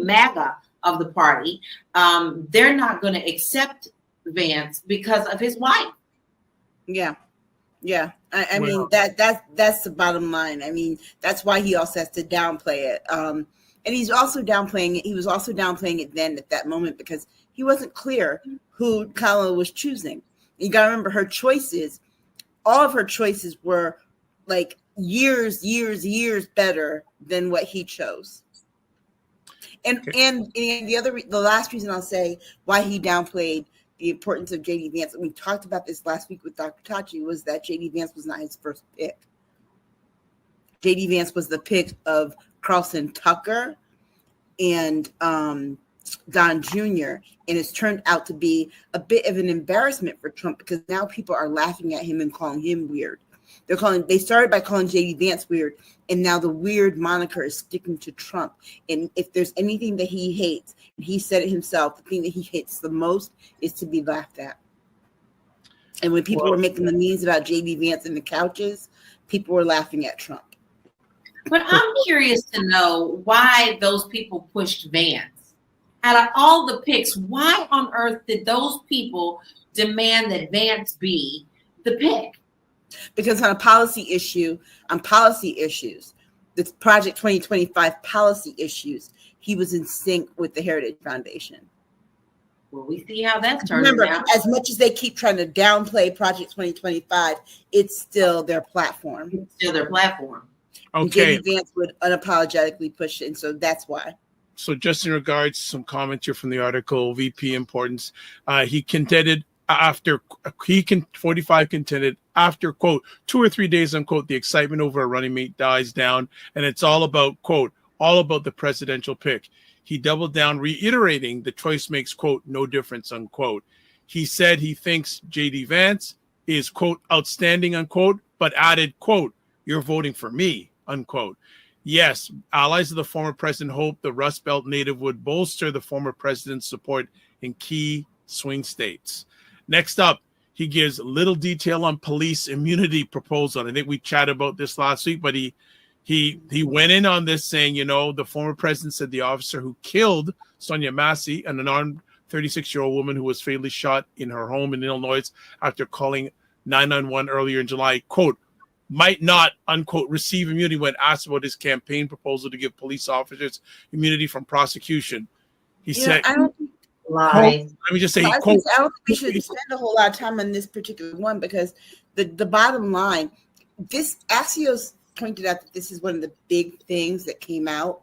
MAGA of the party, they're not going to accept Vance because of his wife. Yeah. I mean, that's the bottom line. I mean, that's why he also has to downplay it. And he's also downplaying it. He was also downplaying it then at that moment because he wasn't clear who Kamala was choosing. You got to remember her choices. All of her choices were like years better than what he chose. And the last reason I'll say why he downplayed the importance of JD Vance, and we talked about this last week with Dr. Tachi, was that JD Vance was not his first pick. JD Vance was the pick of Carlson Tucker and Don Jr., and it's turned out to be a bit of an embarrassment for Trump because now people are laughing at him and calling him weird. They started by calling JD Vance weird, and now the weird moniker is sticking to Trump. And if there's anything that he hates, and he said it himself, the thing that he hates the most is to be laughed at. And when people were making the memes about JD Vance and the couches, people were laughing at Trump. But I'm curious to know why those people pushed Vance. Out of all the picks, why on earth did those people demand that Vance be the pick? Because on policy issues, the Project 2025 policy issues, he was in sync with the Heritage Foundation. Well, we see how that's turning out. Remember, as much as they keep trying to downplay Project 2025, it's still their platform. It's still their platform. Okay. And JD Vance would unapologetically push it, and so that's why. So just in regards to some comments here from the article, VP importance, he contended after 45 contended after, quote, 2 or 3 days, unquote, the excitement over a running mate dies down, and it's all about, quote, all about the presidential pick. He doubled down, reiterating the choice makes, quote, no difference, unquote. He said he thinks JD Vance is, quote, outstanding, unquote, but added, quote, you're voting for me, unquote. Yes, allies of the former president hoped the Rust Belt native would bolster the former president's support in key swing states. Next up, he gives little detail on police immunity proposal. I think we chatted about this last week, but he went in on this saying, you know, the former president said the officer who killed Sonia Massey, an unarmed 36-year-old woman who was fatally shot in her home in Illinois after calling 911 earlier in July, quote, might not, unquote, receive immunity when asked about his campaign proposal to give police officers immunity from prosecution. He said, I don't think, quote, let me just say, I quote, don't think we should spend a whole lot of time on this particular one, because the bottom line, this Axios pointed out that this is one of the big things that came out.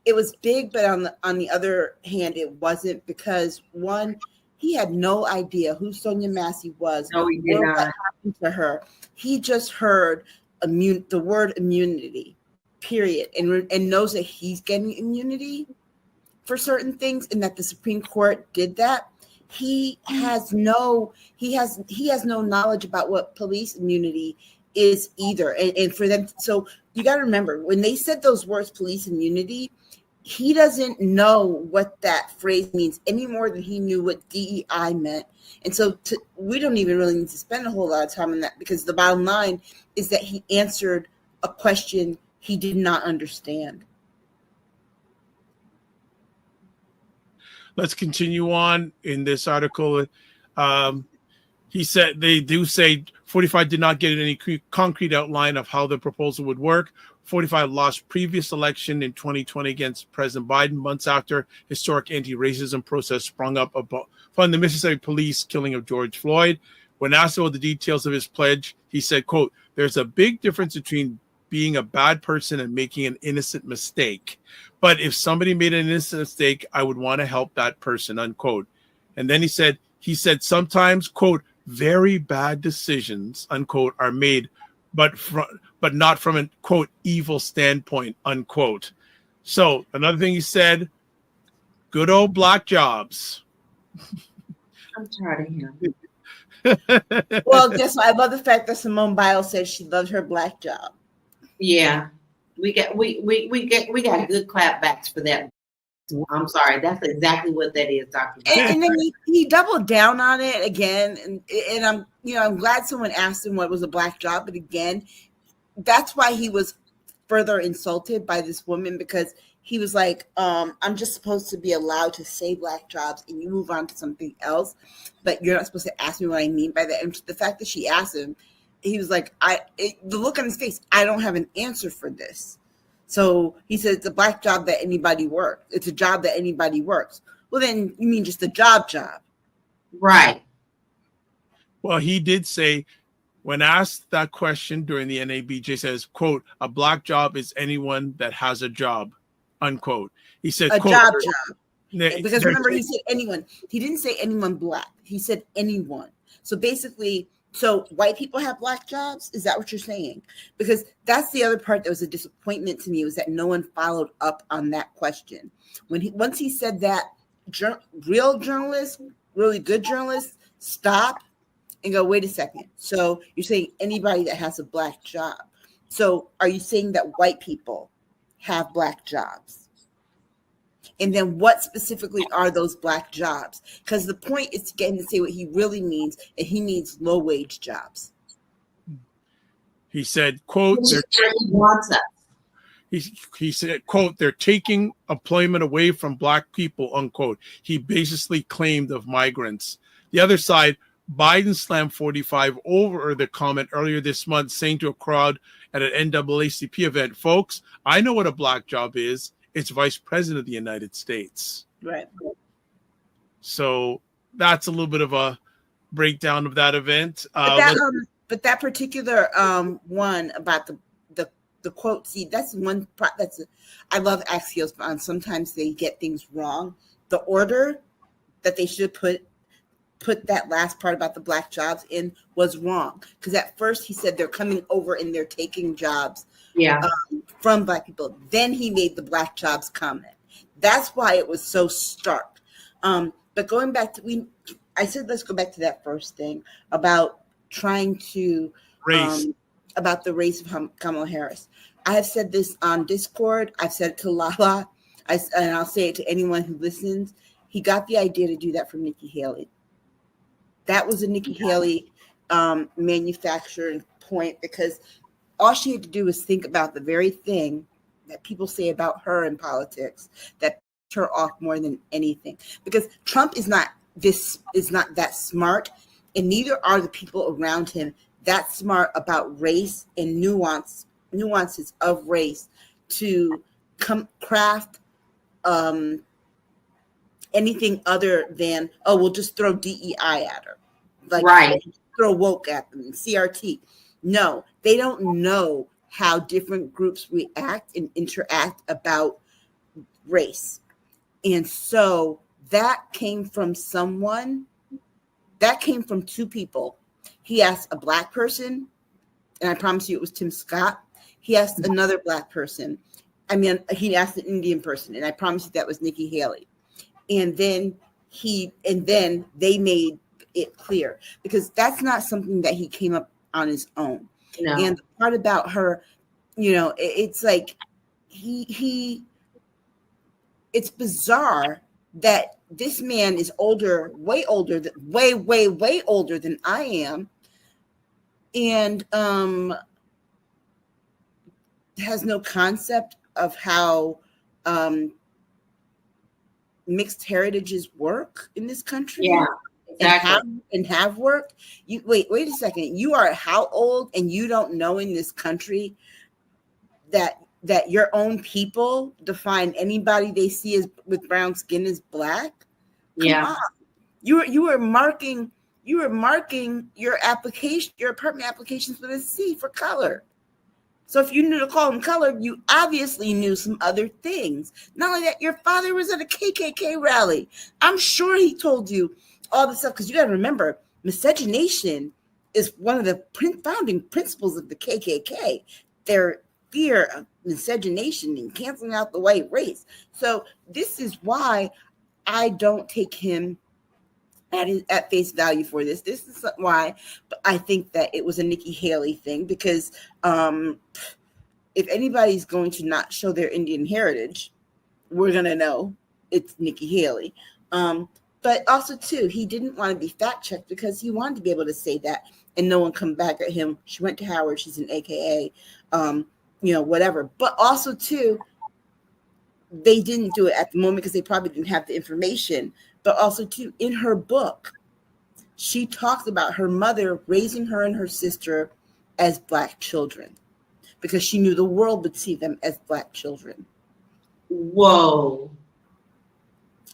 It was big, but on the other hand, it wasn't, because one, he had no idea who Sonia Massey was. No, he did not. What happened to her. He just heard the word immunity, period, and knows that he's getting immunity for certain things, and that the Supreme Court did that. He has no knowledge about what police immunity is either. And for them, so you got to remember, when they said those words, police immunity, he doesn't know what that phrase means any more than he knew what DEI meant. And so we don't even really need to spend a whole lot of time on that, because the bottom line is that he answered a question he did not understand. Let's continue on in this article. He said they do say 45 did not get any concrete outline of how the proposal would work. 45 lost previous election in 2020 against President Biden, months after historic anti-racism protest sprung up upon the Mississippi police killing of George Floyd. When asked about the details of his pledge, he said, quote, "There's a big difference between being a bad person and making an innocent mistake. But if somebody made an innocent mistake, I would want to help that person," unquote. And then he said sometimes, quote, "very bad decisions," unquote, "are made, but not from a, quote, evil standpoint," unquote. So another thing he said, good old black jobs. I'm tired of him. Well, guess what? I love the fact that Simone Biles said she loved her black job. Yeah, we got good clapbacks for that. I'm sorry, that's exactly what that is, Dr. And then he doubled down on it again, and I'm glad someone asked him what was a black job, but again, that's why he was further insulted by this woman, because he was like, I'm just supposed to be allowed to say black jobs, and you move on to something else, but you're not supposed to ask me what I mean by that. And the fact that she asked him, he was like, the look on his face, I don't have an answer for this. So he said, it's a black job that anybody works. It's a job that anybody works. Well, then you mean just a job. Right. Well, he did say, when asked that question during the NABJ, says, quote, "A black job is anyone that has a job," unquote. He said, a quote, job. Because remember, he said anyone. He didn't say anyone black. He said anyone. So basically, so white people have black jobs? Is that what you're saying? Because that's the other part that was a disappointment to me, was that no one followed up on that question. Once he said that, real journalists, really good journalists, stop and go, wait a second. So you're saying anybody that has a black job. So are you saying that white people have black jobs? And then what specifically are those black jobs? Because the point is to get him to say what he really means, and he means low wage jobs. He said, quote, he said, quote, "They're taking employment away from black people," unquote. He basically claimed of migrants. The other side, Biden slammed 45 over the comment earlier this month, saying to a crowd at an NAACP event, "Folks, I know what a black job is. It's vice president of the United States." Right. So that's a little bit of a breakdown of that event. But that particular one about the quote, see, that's one. I love Axios, but sometimes they get things wrong. The order that they should put that last part about the black jobs in was wrong, because at first he said they're coming over and they're taking jobs from black people. Then he made the black jobs comment. That's why it was so stark. But going back to I said let's go back to that first thing about trying to about the race of Kamala Harris. I have said this on Discord. I've said it to Lala, and I'll say it to anyone who listens. He got the idea to do that from Nikki Haley. That was a Nikki Haley manufacturing point, because all she had to do was think about the very thing that people say about her in politics that pissed her off more than anything. Because Trump is not that smart, and neither are the people around him that smart about race and nuances of race to craft anything other than, oh, we'll just throw DEI at her, like Right. throw woke at them, CRT. No, they don't know how different groups react and interact about race. And so that came from two people. He asked a Black person, and I promise you it was Tim Scott. He asked another Black person. He asked an Indian person, and I promise you that was Nikki Haley. And then they made it clear, because that's not something that he came up on his own. No. And the part about her, it's like it's bizarre that this man is older, way older than I am, and has no concept of how mixed heritages work in this country. Yeah, exactly. And have worked. You wait a second. You are how old, and you don't know in this country that your own people define anybody they see as with brown skin as Black? Come on. You were marking your application, your apartment applications with a C for color. So if you knew to call them colored, you obviously knew some other things. Not only that, your father was at a KKK rally. I'm sure he told you all this stuff, because you got to remember, miscegenation is one of the founding principles of the KKK. Their fear of miscegenation and canceling out the white race. So this is why I don't take him at face value for this. This is why I think that it was a Nikki Haley thing, because if anybody's going to not show their Indian heritage, we're going to know it's Nikki Haley. But also, too, he didn't want to be fact-checked, because he wanted to be able to say that and no one come back at him. She went to Howard. She's an AKA, whatever. But also, too, they didn't do it at the moment because they probably didn't have the information. But also, too, in her book, she talks about her mother raising her and her sister as Black children, because she knew the world would see them as Black children. Whoa.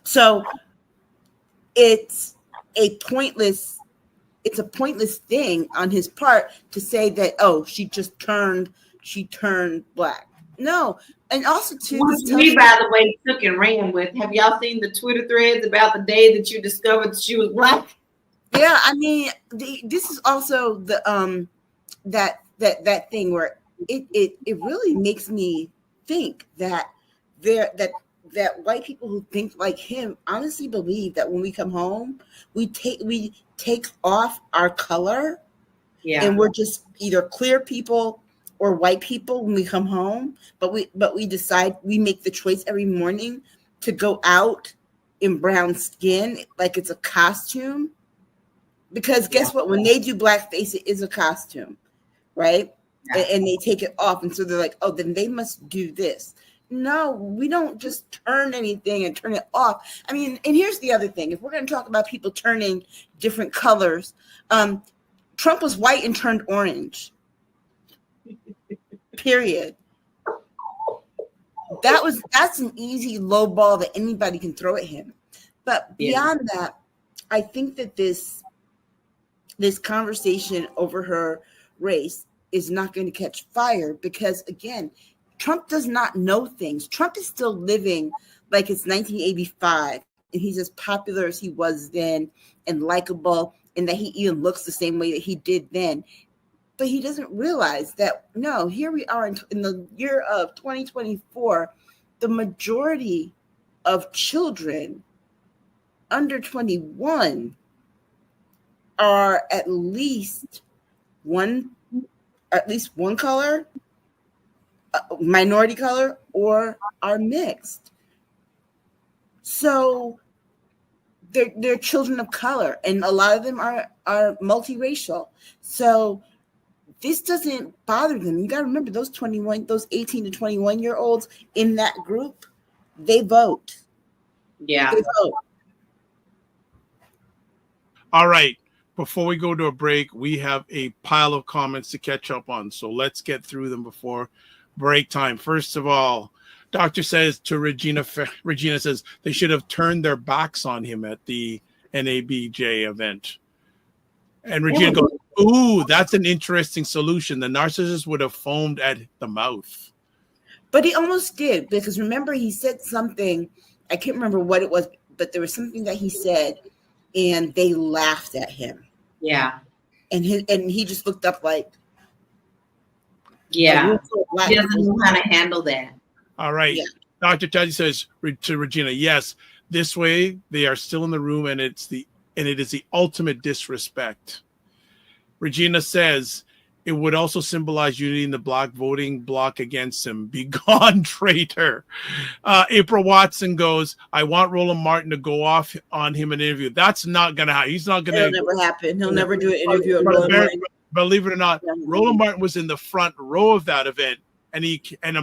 So it's a pointless thing on his part to say that, oh, she turned Black. No. And also, too, we, by the way, took and ran with. Have y'all seen the Twitter threads about the day that you discovered she was Black? Yeah, I mean, this is also the that thing where it really makes me think that that white people who think like him honestly believe that when we come home, we take off our color, and we're just either clear people or white people when we come home, but we decide, we make the choice every morning to go out in brown skin like it's a costume. Because guess what? When they do blackface, it is a costume, right? Yeah. And they take it off, and so they're like, oh, then they must do this. No, we don't just turn anything and turn it off. I mean, and here's the other thing: if we're going to talk about people turning different colors, Trump was white and turned orange. Period. That's an easy low ball that anybody can throw at him. But beyond that, I think that this conversation over her race is not going to catch fire, because again, Trump does not know things. Trump is still living like it's 1985, and he's as popular as he was then and likable, and that he even looks the same way that he did then. But he doesn't realize that, no, here we are in the year of 2024, the majority of children under 21 are at least one color, minority color, or are mixed. So they're children of color, and a lot of them are multiracial. So this doesn't bother them. You got to remember, those 18 to 21 year olds in that group, they vote. Yeah. They vote. All right. before we go to a break, we have a pile of comments to catch up on. So let's get through them before break time. First of all, Doctor says to Regina says they should have turned their backs on him at the NABJ event. And Regina goes, ooh, that's an interesting solution. The narcissist would have foamed at the mouth. But he almost did, because remember he said something, I can't remember what it was, but there was something that he said and they laughed at him. Yeah. And he just looked up like, yeah. He doesn't know how to handle that. All right. Yeah. Dr. Tati says to Regina, yes, this way they are still in the room and it is the ultimate disrespect. Regina says it would also symbolize unity in the black voting bloc against him. Be gone, traitor. April Watson goes, I want Roland Martin to go off on him in an interview. That's not going to happen. He's not going to. It'll never happen. He'll never do an interview with Roland Martin. Believe it or not, Roland Martin was in the front row of that event. And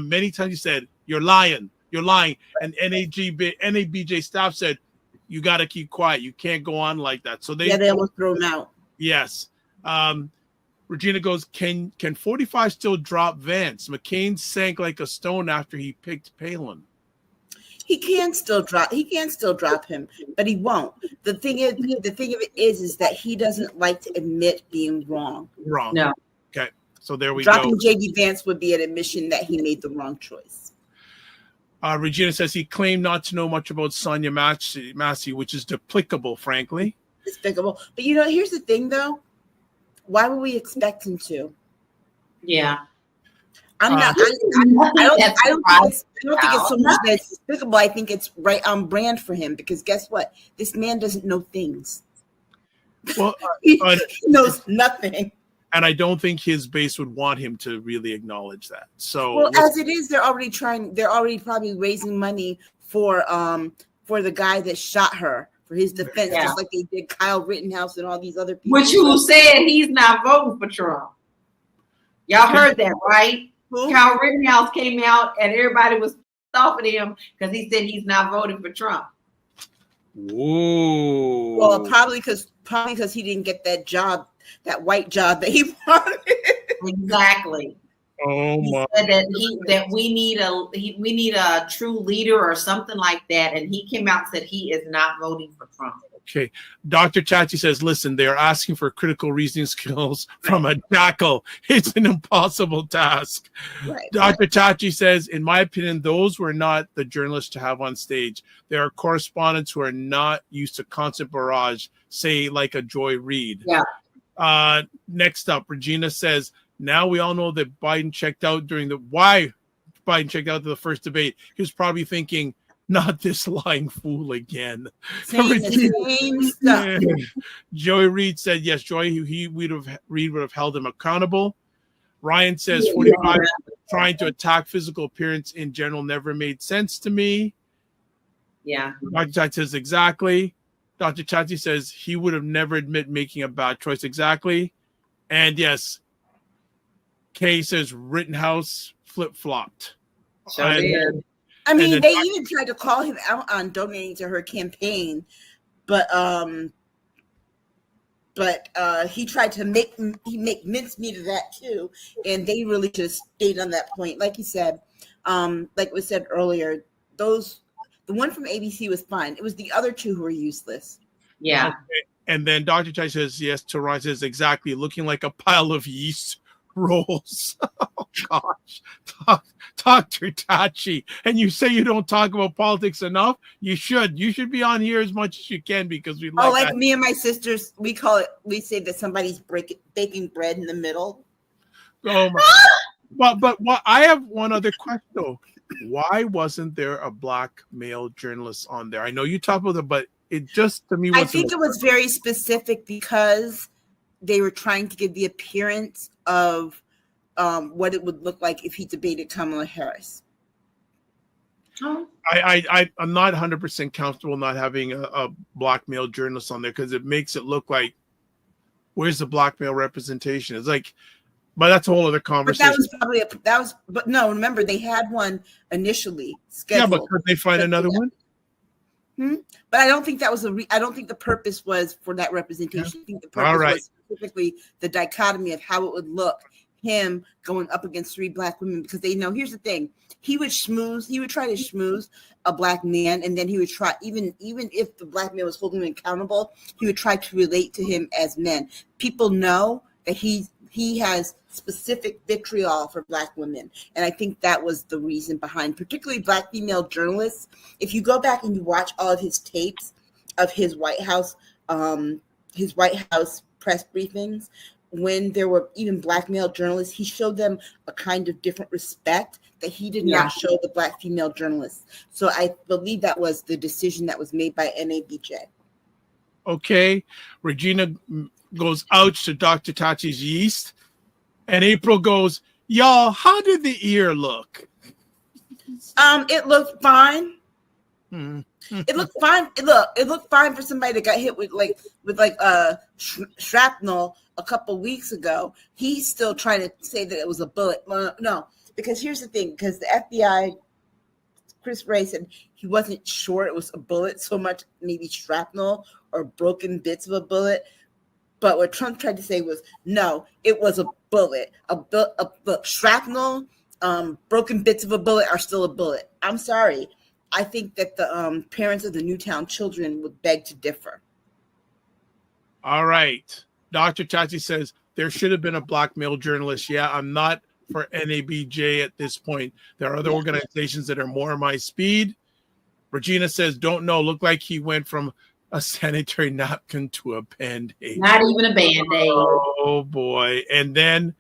many times he said, you're lying. You're lying. And NABJ staff said, you got to keep quiet. You can't go on like that. So they almost throw him out. Yes. Regina goes, can 45 still drop Vance? McCain sank like a stone after he picked Palin. He can still drop him, but he won't. The thing of it is that he doesn't like to admit being wrong. Wrong. No. Okay. So there we Dropping go. JD Vance would be an admission that he made the wrong choice. Regina says he claimed not to know much about Sonia Massey, which is despicable, frankly. Despicable. But here's the thing though. Why would we expect him to? Yeah. I don't think it's so much that it's despicable. I think it's right on brand for him because guess what? This man doesn't know things. Well, he knows nothing. And I don't think his base would want him to really acknowledge that. So, well, as it is, they're already probably raising money for the guy that shot her for his defense, just like they did Kyle Rittenhouse and all these other people. Which who said he's not voting for Trump. Y'all heard that, right? Who? Kyle Rittenhouse came out and everybody was off at him because he said he's not voting for Trump. Whoa. Well, probably because he didn't get that job, that white job that he wanted. Exactly. Oh my! He said that we need a true leader or something like that, and he came out and said he is not voting for Trump. Okay, Dr. Chachi says, listen, they are asking for critical reasoning skills from a jackal. It's an impossible task. Right. Dr. Chachi says, in my opinion, those were not the journalists to have on stage. There are correspondents who are not used to constant barrage, say like a Joy Reid. Yeah. Next up, Regina says, now we all know that Biden checked out why Biden checked out to the first debate. He was probably thinking, not this lying fool again. Same stuff. Joy Reid said, yes, Reid would have held him accountable. Ryan says, 45 trying to attack physical appearance in general never made sense to me. Yeah. Dr. Chachi says, exactly. Dr. Chachi says he would have never admit making a bad choice. Exactly. And yes, Kay says Rittenhouse flip-flopped. I mean, they even tried to call him out on donating to her campaign, but he tried to make mincemeat of that too, and they really just stayed on that point. Like you said, like we said earlier, the one from ABC was fine. It was the other two who were useless. Yeah. Okay. And then Dr. Chai says, yes, Teron says, exactly, looking like a pile of yeast rolls. Oh, gosh. Dr. Tachi. And you say you don't talk about politics enough? You should. You should be on here as much as you can because we like me and my sisters, we say that somebody's baking bread in the middle. Oh, my. But I have one other question, though. Why wasn't there a black male journalist on there? I know you talk about it, but it just, to me, I think it was very specific because they were trying to give the appearance of what it would look like if he debated Kamala Harris. I'm not 100% comfortable not having a black male journalist on there because it makes it look like, where's the black male representation? It's like, but that's a whole other conversation. But no, remember they had one initially scheduled. Yeah, but could they find another one? But I don't think that was I don't think the purpose was for that representation. I think the purpose was specifically the dichotomy of how it would look, him going up against 3 Black women, because they know, here's the thing, he would try to schmooze a Black man, and then he would try, even if the Black man was holding him accountable, he would try to relate to him as men. People know that he has specific vitriol for Black women. And I think that was the reason behind, particularly Black female journalists. If you go back and you watch all of his tapes of his White House press briefings, when there were even Black male journalists, he showed them a kind of different respect that he did not show the Black female journalists. So I believe that was the decision that was made by NABJ. Okay. Regina goes, ouch, to Dr. Tachi's yeast. And April goes, y'all, how did the ear look? It looked fine. It looked fine. It looked fine for somebody that got hit with shrapnel a couple weeks ago. He's still trying to say that it was a bullet. No, because here's the thing, because the FBI, Chris Wray said he wasn't sure it was a bullet so much, maybe shrapnel or broken bits of a bullet. But what Trump tried to say was, no, it was a bullet. Shrapnel, broken bits of a bullet are still a bullet. I'm sorry. I think that the parents of the Newtown children would beg to differ. All right. Dr. Chachi says there should have been a Black male journalist. Yeah, I'm not for NABJ at this point. There are other organizations that are more my speed. Regina says, don't know. Looked like he went from a sanitary napkin to a Band-Aid. Not even a Band-Aid. Oh, boy. And then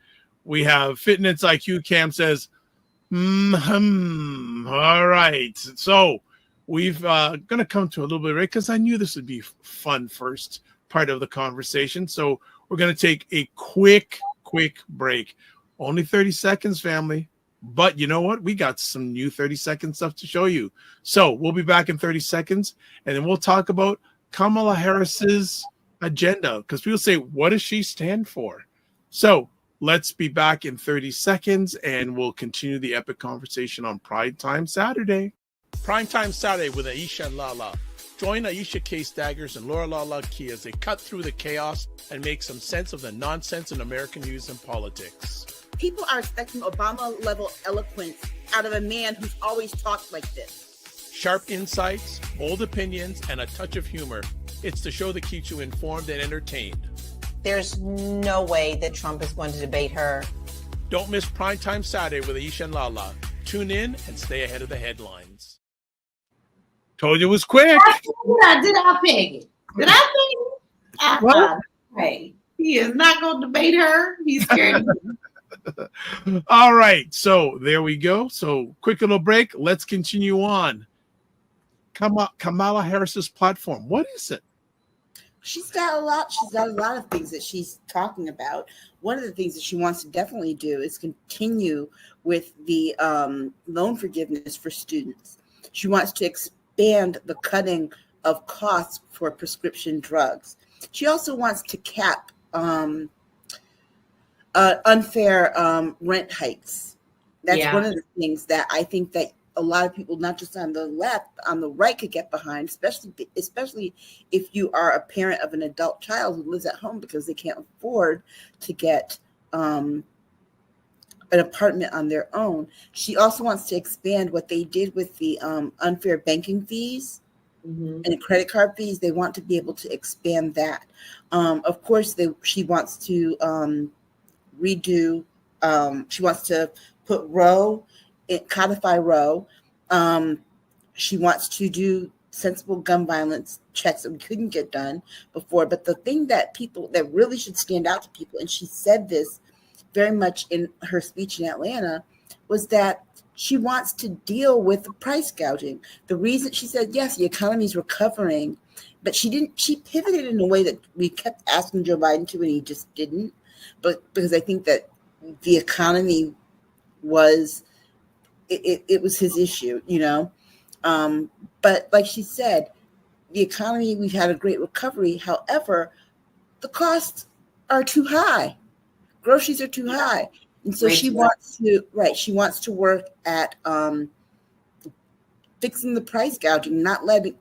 we have Fitness IQ Cam says, all right. So we've going to come to a little bit, right? Because I knew this would be fun first part of the conversation. So we're going to take a quick break. Only 30 seconds, family. But you know what? We got some new 30-second stuff to show you. So we'll be back in 30 seconds, and then we'll talk about Kamala Harris's agenda, because people say, what does she stand for? So let's be back in 30 seconds, and we'll continue the epic conversation on Primetime Saturday. Primetime Saturday with Aisha LaLa. Join Aisha K. Staggers and Laura LaLa Key as they cut through the chaos and make some sense of the nonsense in American news and politics. People are expecting Obama-level eloquence out of a man who's always talked like this. Sharp insights, bold opinions, and a touch of humor. It's the show that keeps you informed and entertained. There's no way that Trump is going to debate her. Don't miss Primetime Saturday with Aisha and LaLa. Tune in and stay ahead of the headlines. Told you it was quick. Did I peg it? Did I peg it? Hey, he is not going to debate her. He's scared. All right, so there we go. So quick little break. Let's continue on. Kamala Harris's platform. What is it? She's got a lot of things that she's talking about. One of the things that she wants to definitely do is continue with the loan forgiveness for students. She wants to expand the cutting of costs for prescription drugs. She also wants to cap unfair rent hikes. That's one of the things that I think that a lot of people, not just on the left, on the right, could get behind, especially if you are a parent of an adult child who lives at home because they can't afford to get an apartment on their own. She also wants to expand what they did with the unfair banking fees and the credit card fees. They want to be able to expand that. Of course, she wants to redo. She wants to put codify Roe. She wants to do sensible gun violence checks that we couldn't get done before. But the thing that really should stand out to people, and she said this very much in her speech in Atlanta, was that she wants to deal with the price gouging. The reason she said, yes, the economy is recovering, but she pivoted in a way that we kept asking Joe Biden to, and he just didn't. But because I think that the economy was, it was his issue, you know. But like she said, the economy, we've had a great recovery. However, the costs are too high. Groceries are too high. And so she wants to work at fixing the price gouging, not letting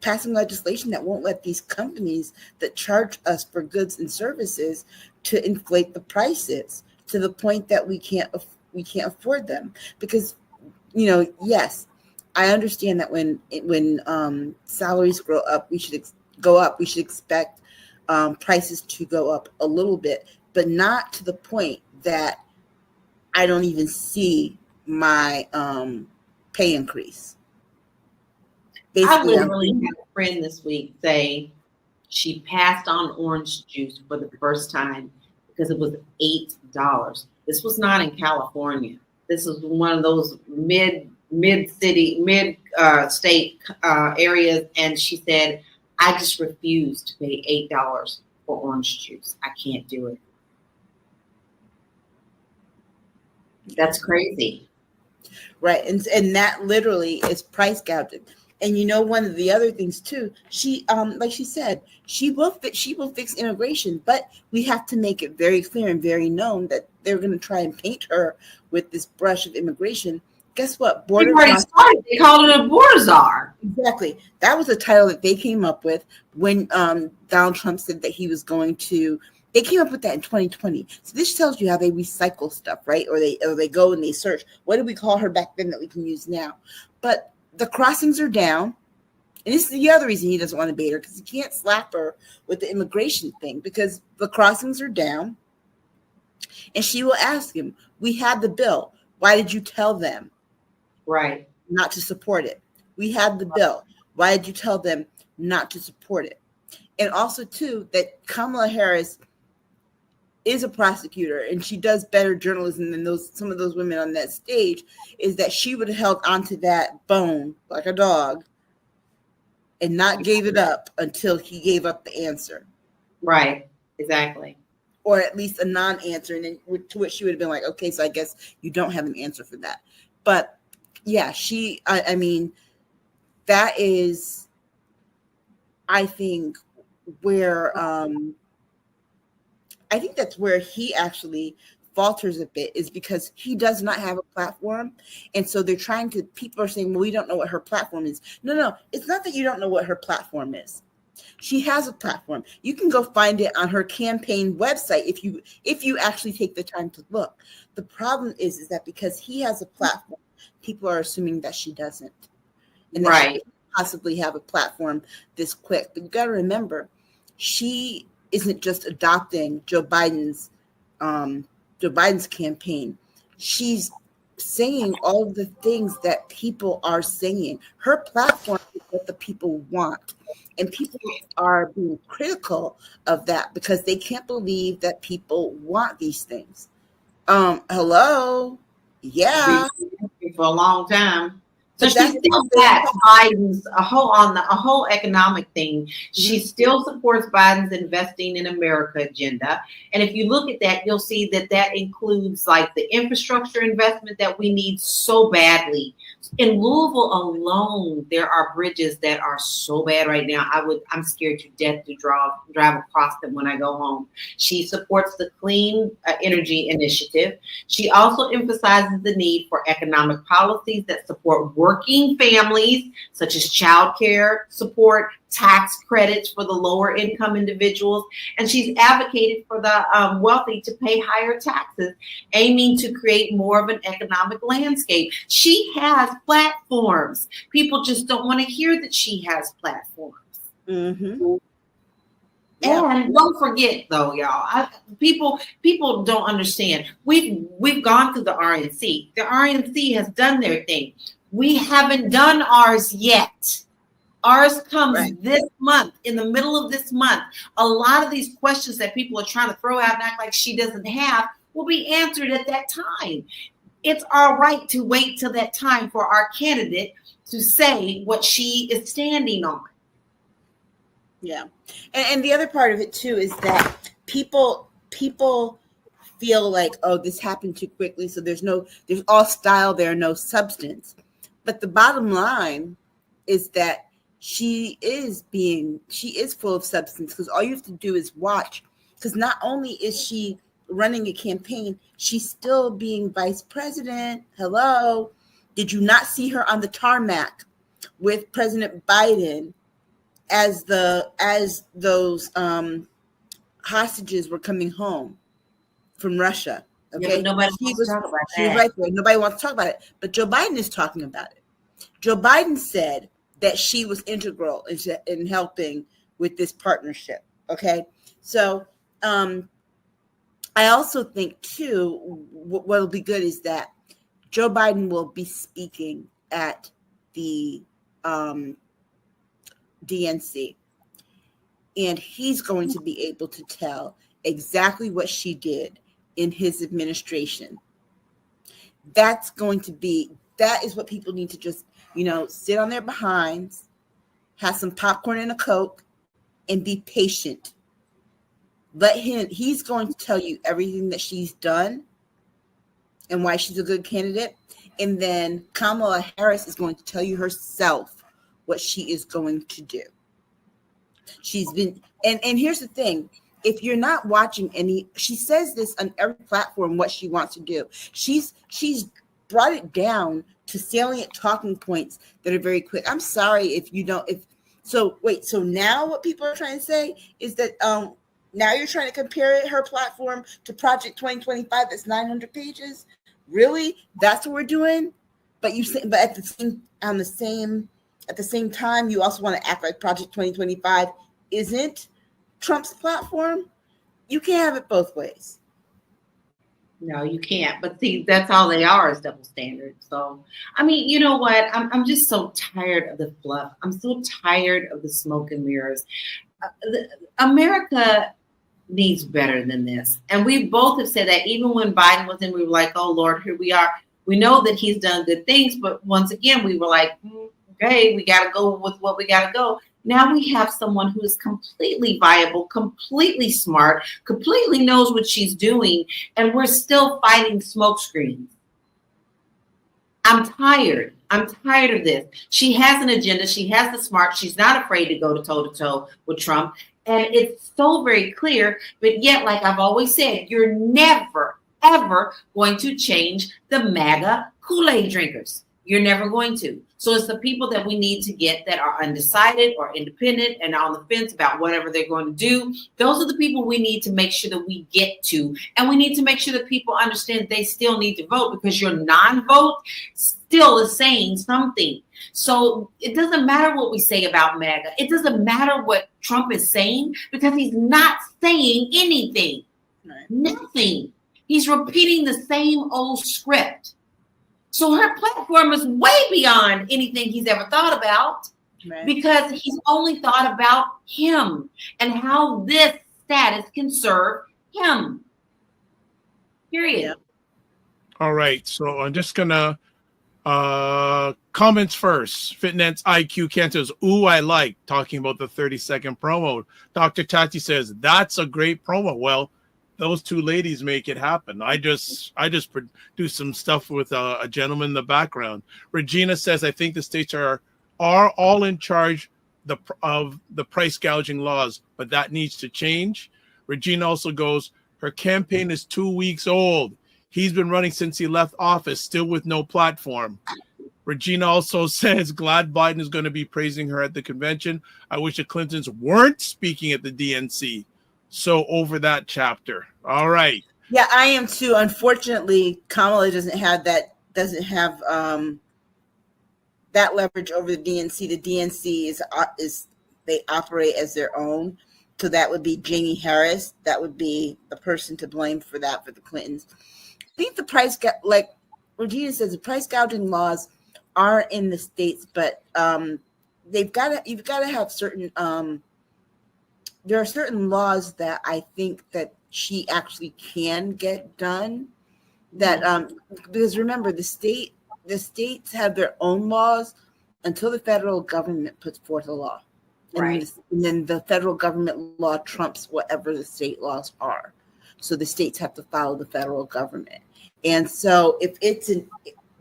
passing legislation that won't let these companies that charge us for goods and services to inflate the prices to the point that we can't afford them. Because, yes, I understand that when salaries grow up, we should go up. We should expect prices to go up a little bit, but not to the point that I don't even see my pay increase. I literally had a friend this week say she passed on orange juice for the first time because it was $8. This was not in California. This was one of those mid state areas, and she said, "I just refuse to pay $8 for orange juice. I can't do it." That's crazy. Right. And that literally is price gouging. And one of the other things too, she like she said, she will fix immigration, but we have to make it very clear and very known that they're going to try and paint her with this brush of immigration. Guess what? They already started. They called it a border czar. Exactly. That was a title that they came up with when Donald Trump said that he was going to. They came up with that in 2020. So this tells you how they recycle stuff, right? Or they go and they search. What did we call her back then that we can use now? But the crossings are down. And this is the other reason he doesn't want to bait her, because he can't slap her with the immigration thing, because the crossings are down. And she will ask him, we had the bill. Why did you tell them? Right. Not to support it. We had the bill. Why did you tell them not to support it? And also, too, that Kamala Harris is a prosecutor and she does better journalism than some of those women on that stage, is that she would have held onto that bone like a dog and not gave it up until he gave up the answer. Right. Exactly. Or at least a non-answer. And then to which she would have been like, okay, so I guess you don't have an answer for that. But yeah, I mean, that is, I think, where I think that's where he actually falters a bit, is because he does not have a platform. And so people are saying, well, we don't know what her platform is. No, it's not that you don't know what her platform is. She has a platform. You can go find it on her campaign website if you actually take the time to look. The problem is that because he has a platform, people are assuming that she doesn't. And that she can't possibly have a platform this quick. But you got to remember, she isn't just adopting Joe Biden's campaign. She's saying all of the things that people are saying. Her platform is what the people want. And people are being critical of that because they can't believe that people want these things. Hello? Yeah. For a long time. So she still backs Biden's a whole economic thing. She still supports Biden's investing in America agenda. And if you look at that, you'll see that includes like the infrastructure investment that we need so badly. In Louisville alone, there are bridges that are so bad right now. I'm scared to death to drive across them when I go home. She supports the Clean Energy Initiative. She also emphasizes the need for economic policies that support working families, such as child care support, tax credits for the lower income individuals. And she's advocated for the wealthy to pay higher taxes, aiming to create more of an economic landscape. She has platforms. People just don't want to hear that she has platforms. Mm-hmm. And don't forget, though, y'all, people don't understand. We've gone through the RNC. The RNC has done their thing. We haven't done ours yet. Ours comes this month, in the middle of this month. A lot of these questions that people are trying to throw out and act like she doesn't have will be answered at that time. It's our right to wait till that time for our candidate to say what she is standing on. Yeah. And the other part of it too is that people feel like, oh, this happened too quickly, so there's all style there, no substance. But the bottom line is that she is full of substance, because all you have to do is watch, because not only is she running a campaign, she's still being vice president. Hello. Did you not see her on the tarmac with President Biden as those hostages were coming home from Russia. Okay, Yeah, but nobody wants to talk about she was that. right there. Nobody wants to talk about it, but Joe Biden is talking about it. Joe Biden said that she was integral in helping with this partnership. Okay, so I also think too, what will be good is that Joe Biden will be speaking at the DNC, and he's going to be able to tell exactly what she did in his administration. That is what people need to just, sit on their behinds, have some popcorn and a Coke, and be patient. He's going to tell you everything that she's done and why she's a good candidate. And then Kamala Harris is going to tell you herself what she is going to do. She's been, and here's the thing. If you're not watching she says this on every platform, what she wants to do. She's brought it down to salient talking points that are very quick. I'm sorry if you don't, so now what people are trying to say is that, now you're trying to compare her platform to Project 2025 that's 900 pages. Really? That's what we're doing? But at the same time, you also want to act like Project 2025 isn't Trump's platform. You can't have it both ways. No, you can't. But see, that's all they are, is double standards. So, I mean, you know what? I'm just so tired of the fluff. I'm so tired of the smoke and mirrors. America needs better than this. And we both have said that. Even when Biden was in, we were like, oh, Lord, here we are. We know that he's done good things. But once again, we were like, okay, we got to go with what we got to go. Now we have someone who is completely viable, completely smart, completely knows what she's doing, and we're still fighting smoke screens. I'm tired. I'm tired of this. She has an agenda. She has the smart. She's not afraid to go toe-to-toe with Trump. And it's so very clear. But yet, like I've always said, you're never, ever going to change the MAGA Kool-Aid drinkers. You're never going to. So it's the people that we need to get that are undecided or independent and on the fence about whatever they're going to do. Those are the people we need to make sure that we get to. And we need to make sure that people understand they still need to vote, because your non-vote still is saying something. So it doesn't matter what we say about MAGA. It doesn't matter what Trump is saying, because he's not saying anything. Right. Nothing. He's repeating the same old script. So her platform is way beyond anything he's ever thought about, right, because he's only thought about him and how this status can serve him. Period. All right. So I'm just going to comments first. Fitness IQ Ken says, ooh, I like talking about the 30-second promo. Dr. Tati says, that's a great promo. Well, those two ladies make it happen. I just produce some stuff with a gentleman in the background. Regina says, I think the states are all in charge of the price gouging laws, but that needs to change. Regina also goes, her campaign is 2 weeks old. He's been running since he left office, still with no platform. Regina also says, glad Biden is going to be praising her at the convention. I wish the Clintons weren't speaking at the DNC. So over that chapter. All right. Yeah, I am too. Unfortunately, Kamala doesn't have that leverage over the DNC. The DNC is they operate as their own. So that would be Janie Harris. That would be the person to blame for that, for the Clintons. I think like Regina says, the price gouging laws are in the states, but you've got to have certain there are certain laws that I think that she actually can get done. That because remember, the states have their own laws until the federal government puts forth a law, right? And then the federal government law trumps whatever the state laws are. So the states have to follow the federal government. And so if it's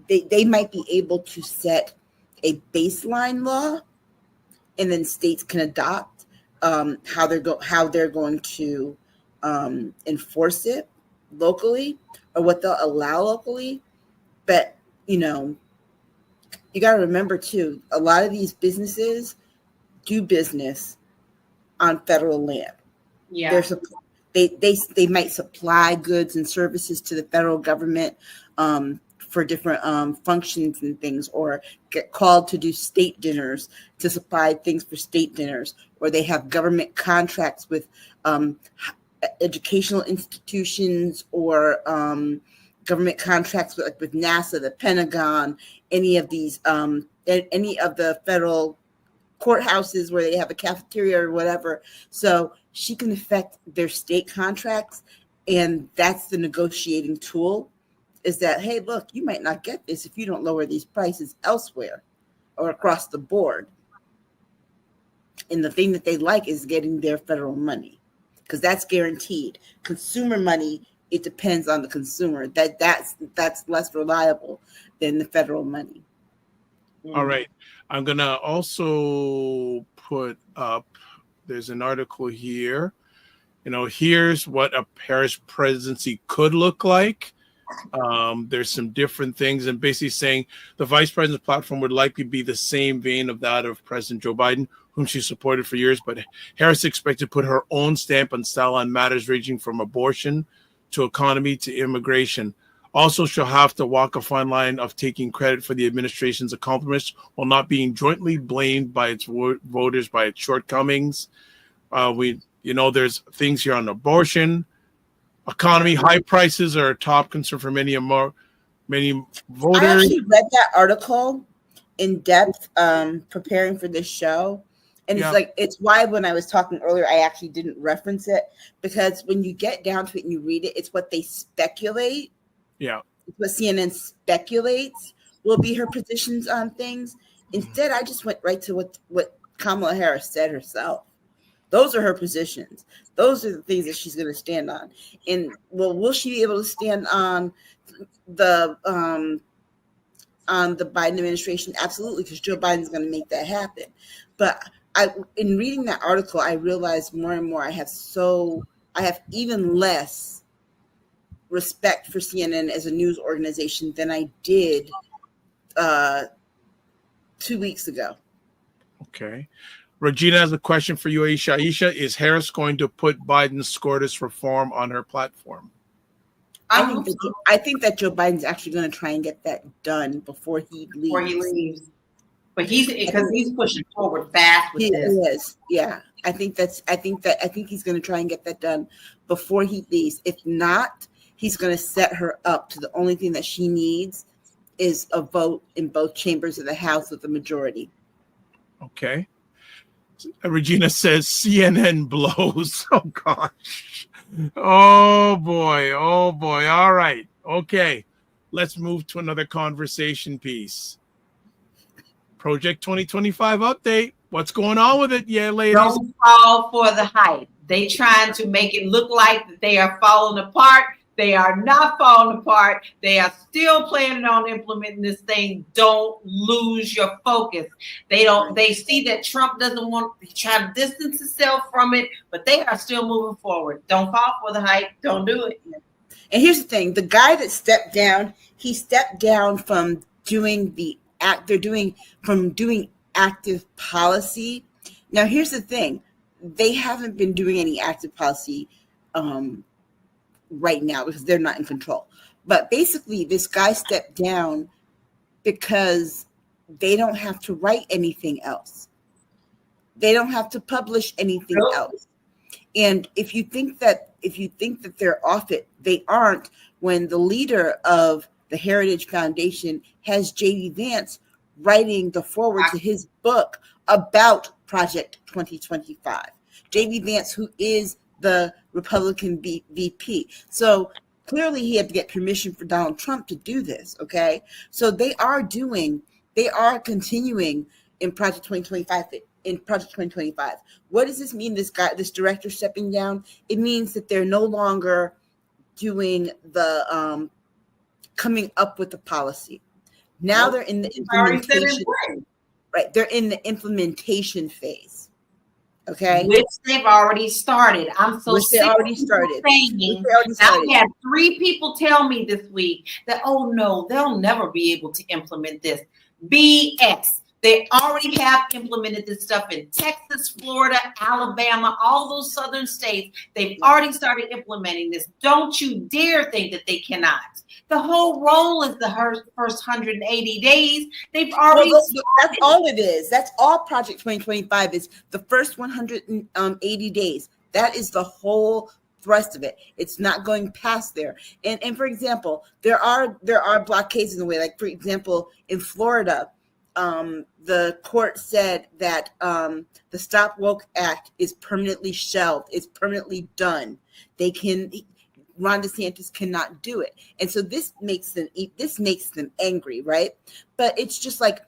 they might be able to set a baseline law, and then states can adopt how they're going to enforce it locally, or what they'll allow locally. But you got to remember too, a lot of these businesses do business on federal land. Yeah. They might supply goods and services to the federal government for different functions and things, or get called to do state dinners to supply things for state dinners, or they have government contracts with educational institutions, or government contracts with NASA, the Pentagon, any of these, any of the federal courthouses where they have a cafeteria or whatever. So she can affect their state contracts, and that's the negotiating tool, is that, hey, look, you might not get this if you don't lower these prices elsewhere or across the board. And the thing that they like is getting their federal money, because that's guaranteed. Consumer money, it depends on the consumer. That's less reliable than the federal money. All right. I'm going to also put up, there's an article here. Here's what a Harris presidency could look like. There's some different things, and basically saying the vice president's platform would likely be the same vein of that of President Joe Biden, whom she supported for years. But Harris expected to put her own stamp and style on matters ranging from abortion to economy to immigration. Also, she'll have to walk a fine line of taking credit for the administration's accomplishments while not being jointly blamed by its voters by its shortcomings. There's things here on abortion, economy. High prices are a top concern for many voters. I actually read that article in depth, preparing for this show. And it's why when I was talking earlier, I actually didn't reference it, because when you get down to it and you read it, it's what they speculate. Yeah. It's what CNN speculates will be her positions on things. Instead, I just went right to what Kamala Harris said herself. Those are her positions. Those are the things that she's going to stand on. And will she be able to stand on the Biden administration? Absolutely, because Joe Biden's going to make that happen. But in reading that article, I realized more and more I have even less respect for CNN as a news organization than I did 2 weeks ago. Okay. Regina has a question for you, Aisha. Aisha, is Harris going to put Biden's SCOTUS reform on her platform? I think that Joe Biden's actually going to try and get that done before he leaves. But he's pushing forward fast with this. He is. Yeah. I think he's going to try and get that done before he leaves. If not, he's going to set her up to the only thing that she needs is a vote in both chambers of the House with the majority. Okay. Regina says CNN blows. Oh, gosh. Oh, boy. Oh, boy. All right. Okay. Let's move to another conversation piece. Project 2025 update. What's going on with it? Yeah, ladies. Don't fall for the hype. They trying to make it look like that they are falling apart. They are not falling apart. They are still planning on implementing this thing. Don't lose your focus. They see that Trump doesn't want to try to distance himself from it, but they are still moving forward. Don't fall for the hype. Don't do it. And here's the thing. The guy that stepped down, he stepped down from doing doing active policy. Now, here's the thing. They haven't been doing any active policy right now because they're not in control. But basically, this guy stepped down because they don't have to write anything else. They don't have to publish anything else. And if you think that they're off it, they aren't, when the leader of the Heritage Foundation has J.D. Vance writing the foreword to his book about Project 2025. J.D. Vance, who is the Republican VP. So clearly he had to get permission for Donald Trump to do this, okay? So they are continuing in Project 2025. What does this mean, this director stepping down? It means that they're no longer doing the coming up with the policy. Now they're in the implementation. Right, they're in the implementation phase. Okay, which they've already started. I'm so sick of saying. I had 3 people tell me this week that, oh no, they'll never be able to implement this. BS. They already have implemented this stuff in Texas, Florida, Alabama, all those southern states. They've already started implementing this. Don't you dare think that they cannot. The whole role is the first 180 days. They've already that's all it is. That's all Project 2025 is, the first 180 days. That is the whole thrust of it. It's not going past there. And for example, there are blockades in the way. Like, for example, in Florida, the court said that the Stop Woke Act is permanently shelved. It's permanently done. Ron DeSantis cannot do it. And so this makes them angry, right? But it's just like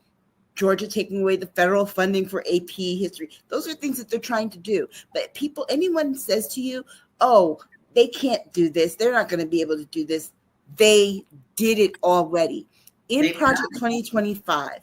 Georgia taking away the federal funding for AP history. Those are things that they're trying to do. But anyone says to you, oh, they can't do this, they're not going to be able to do this, they did it already. In Project 2025,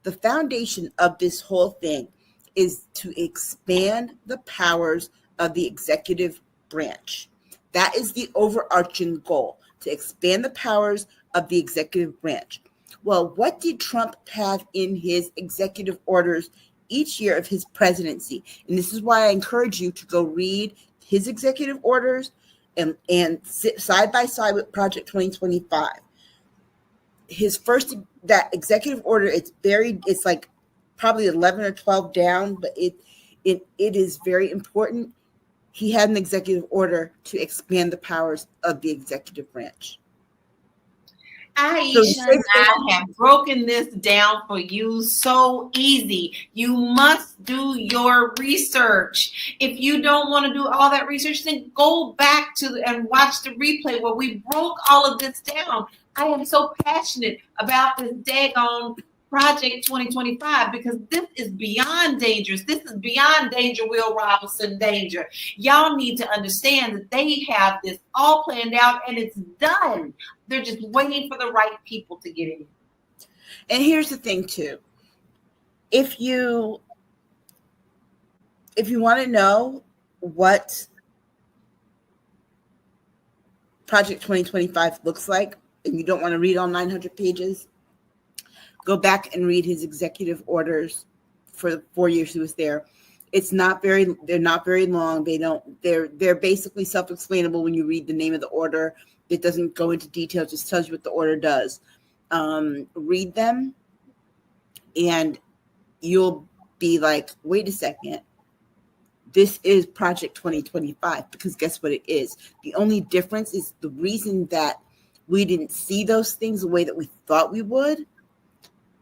the foundation of this whole thing is to expand the powers of the executive branch. That is the overarching goal, to expand the powers of the executive branch. Well, what did Trump have in his executive orders each year of his presidency? And this is why I encourage you to go read his executive orders and sit side by side with Project 2025. That executive order, it's like probably 11 or 12 down, but it is very important. He had an executive order to expand the powers of the executive branch. Aisha and I have broken this down for you so easy. You must do your research. If you don't want to do all that research, then go back and watch the replay where we broke all of this down. I am so passionate about this daggone Project 2025 because this is beyond dangerous. This is beyond Danger Will Robinson danger. Y'all need to understand that they have this all planned out and it's done. They're just waiting for the right people to get in. And here's the thing too. If you want to know what Project 2025 looks like, and you don't want to read all 900 pages, go back and read his executive orders for the 4 years he was there. They're not very long. They're basically self-explainable when you read the name of the order. It doesn't go into detail, it just tells you what the order does. Read them and you'll be like, wait a second. This is Project 2025, because guess what it is? The only difference is the reason that we didn't see those things the way that we thought we would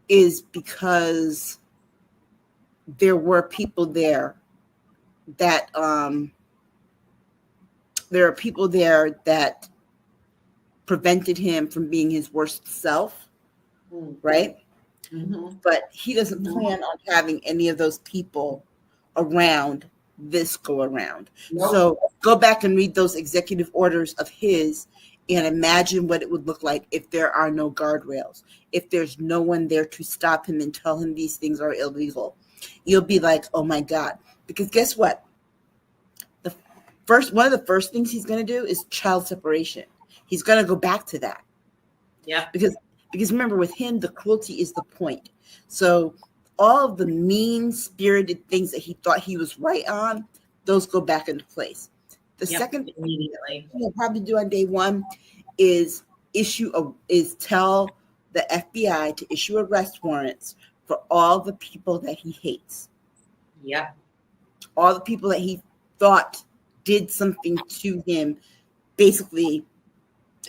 is because there were people there that prevented him from being his worst self, right? Mm-hmm. But he doesn't plan on having any of those people around this go around. Nope. So go back and read those executive orders of his and imagine what it would look like if there are no guardrails, if there's no one there to stop him and tell him these things are illegal. You'll be like, oh my God. Because guess what? One of the first things he's going to do is child separation. He's going to go back to that. Yeah. Because remember, with him, the cruelty is the point. So all of the mean-spirited things that he thought he was right on, those go back into place. The second thing he'll probably do on day one is tell the FBI to issue arrest warrants for all the people that he hates. Yeah. All the people that he thought did something to him, basically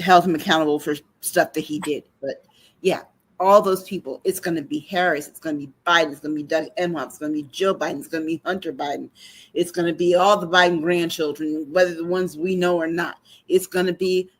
held him accountable for stuff that he did. But yeah, all those people. It's going to be Harris. It's going to be Biden. It's going to be Doug Emhoff. It's going to be Joe Biden. It's going to be Hunter Biden. It's going to be all the Biden grandchildren, whether the ones we know or not. It's going to be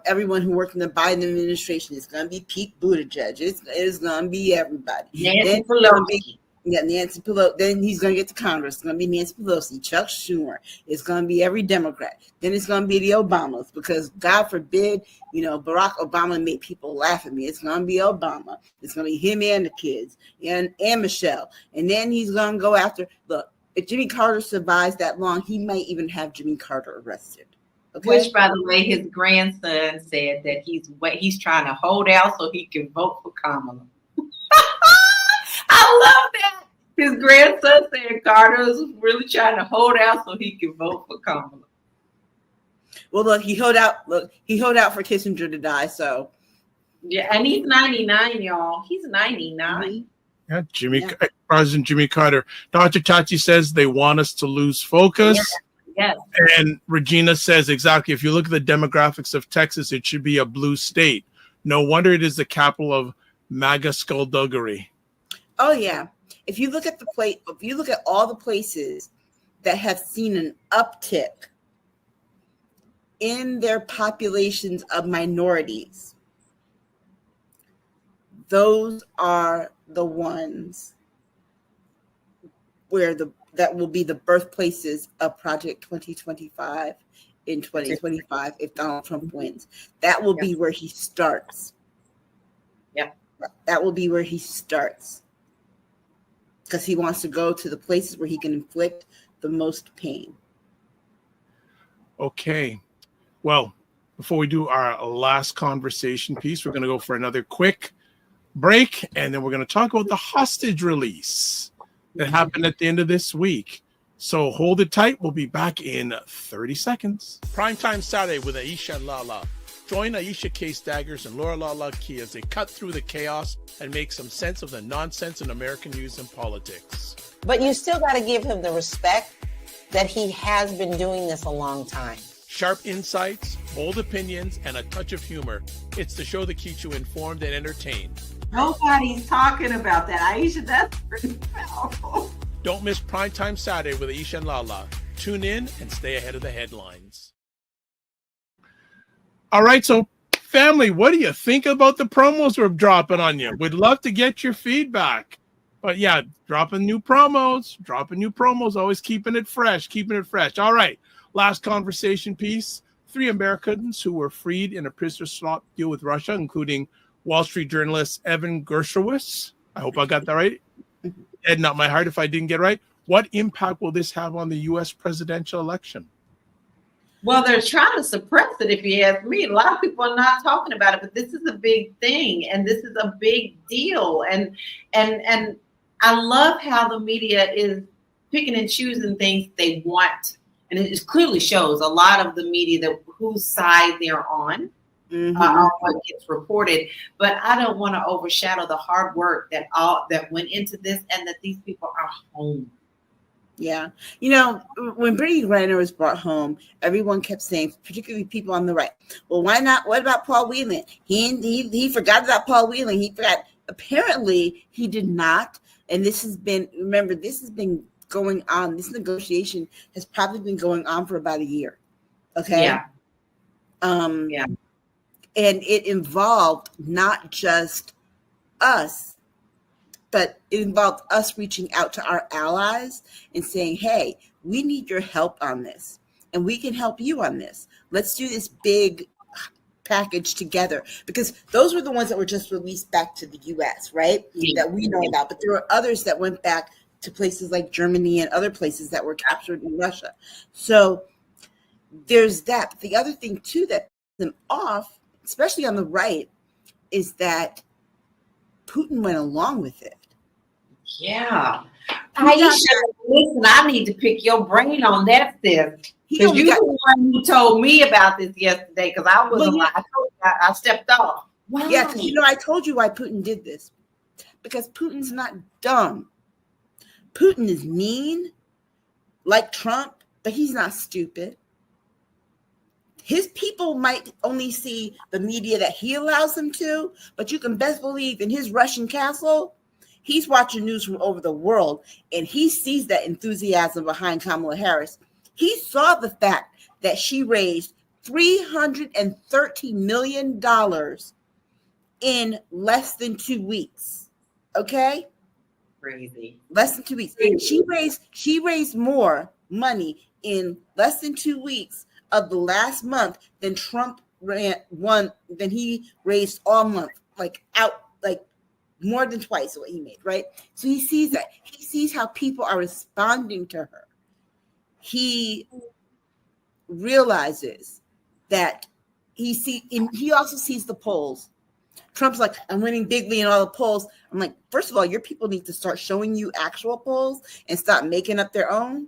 everyone who worked in the Biden administration. It's going to be Pete Buttigieg. It's going to be everybody. Nancy Pelosi. Nancy Pelosi. Then he's going to get to Congress. It's going to be Nancy Pelosi, Chuck Schumer. It's going to be every Democrat. Then it's going to be the Obamas, because God forbid, Barack Obama made people laugh at me. It's going to be Obama. It's going to be him and the kids and Michelle. And then he's going to go after, look, if Jimmy Carter survives that long, he might even have Jimmy Carter arrested. Okay? Which, by the way, his grandson said that he's trying to hold out so he can vote for Kamala. I love His grandson said Carter was really trying to hold out so he could vote for Kamala. Well, look, he held out. Look, he held out for Kissinger to die. So yeah, and he's 99, y'all. He's 99. Yeah, President Jimmy Carter. Dr. Chachi says they want us to lose focus. Yes. And Regina says exactly. If you look at the demographics of Texas, it should be a blue state. No wonder it is the capital of MAGA skullduggery. Oh yeah. If you look at if you look at all the places that have seen an uptick in their populations of minorities, those are the ones where that will be the birthplaces of Project 2025 in 2025 if Donald Trump wins. That will be where he starts. Yep. That will be where he starts. Because he wants to go to the places where he can inflict the most pain. Okay. Well, before we do our last conversation piece, we're going to go for another quick break, and then we're going to talk about the hostage release that happened at the end of this week. So hold it tight. We'll be back in 30 seconds. Primetime Saturday with Aisha LaLa. Join Aisha K. Staggers and Laura LaLa Key as they cut through the chaos and make some sense of the nonsense in American news and politics. But you still got to give him the respect that he has been doing this a long time. Sharp insights, bold opinions, and a touch of humor. It's the show that keeps you informed and entertained. Nobody's talking about that. Aisha, that's pretty powerful. Don't miss Primetime Saturday with Aisha and LaLa. Tune in and stay ahead of the headlines. All right, so family, what do you think about the promos we're dropping on you? We'd love to get your feedback. But yeah, dropping new promos, always keeping it fresh. All right, last conversation piece. 3 Americans who were freed in a prisoner swap deal with Russia, including Wall Street journalist Evan Gershkovich. I hope I got that right. Ed, not my heart if I didn't get it right. What impact will this have on the U.S. presidential election? Well, they're trying to suppress it, if you ask me. A lot of people are not talking about it, but this is a big thing, and this is a big deal. And I love how the media is picking and choosing things they want, and it clearly shows a lot of the media whose side they're on. On what gets reported, but I don't want to overshadow the hard work that went into this, and that these people are home. Yeah. You know, when Brittany Griner was brought home, everyone kept saying, particularly people on the right, well, why not? What about Paul Whelan? He forgot about Paul Whelan. He forgot. Apparently, he did not. And this has been going on. This negotiation has probably been going on for about a year. Okay. Yeah. And it involved not just us, but it involved us reaching out to our allies and saying, hey, we need your help on this, and we can help you on this. Let's do this big package together, because those were the ones that were just released back to the U.S., right? Yeah. That we know about. But there were others that went back to places like Germany and other places that were captured in Russia. So there's that. But the other thing, too, that pissed them off, especially on the right, is that Putin went along with it. Yeah. Aisha, listen, I need to pick your brain on that, sis. Because you're the one who told me about this yesterday, because I wasn't I stepped off. Wow. Yeah, because I told you why Putin did this. Because Putin's not dumb. Putin is mean, like Trump, but he's not stupid. His people might only see the media that he allows them to, but you can best believe in his Russian castle, he's watching news from over the world, and he sees that enthusiasm behind Kamala Harris. He saw the fact that she raised $330 million in less than 2 weeks. Okay? Crazy. Less than 2 weeks. She raised more money in less than 2 weeks of the last month than Trump than he raised all month, like more than twice what he made, right? So he sees that. He sees how people are responding to her. He realizes that he also sees the polls, Trump's like, I'm winning bigly in all the polls. I'm like, first of all, your people need to start showing you actual polls and stop making up their own,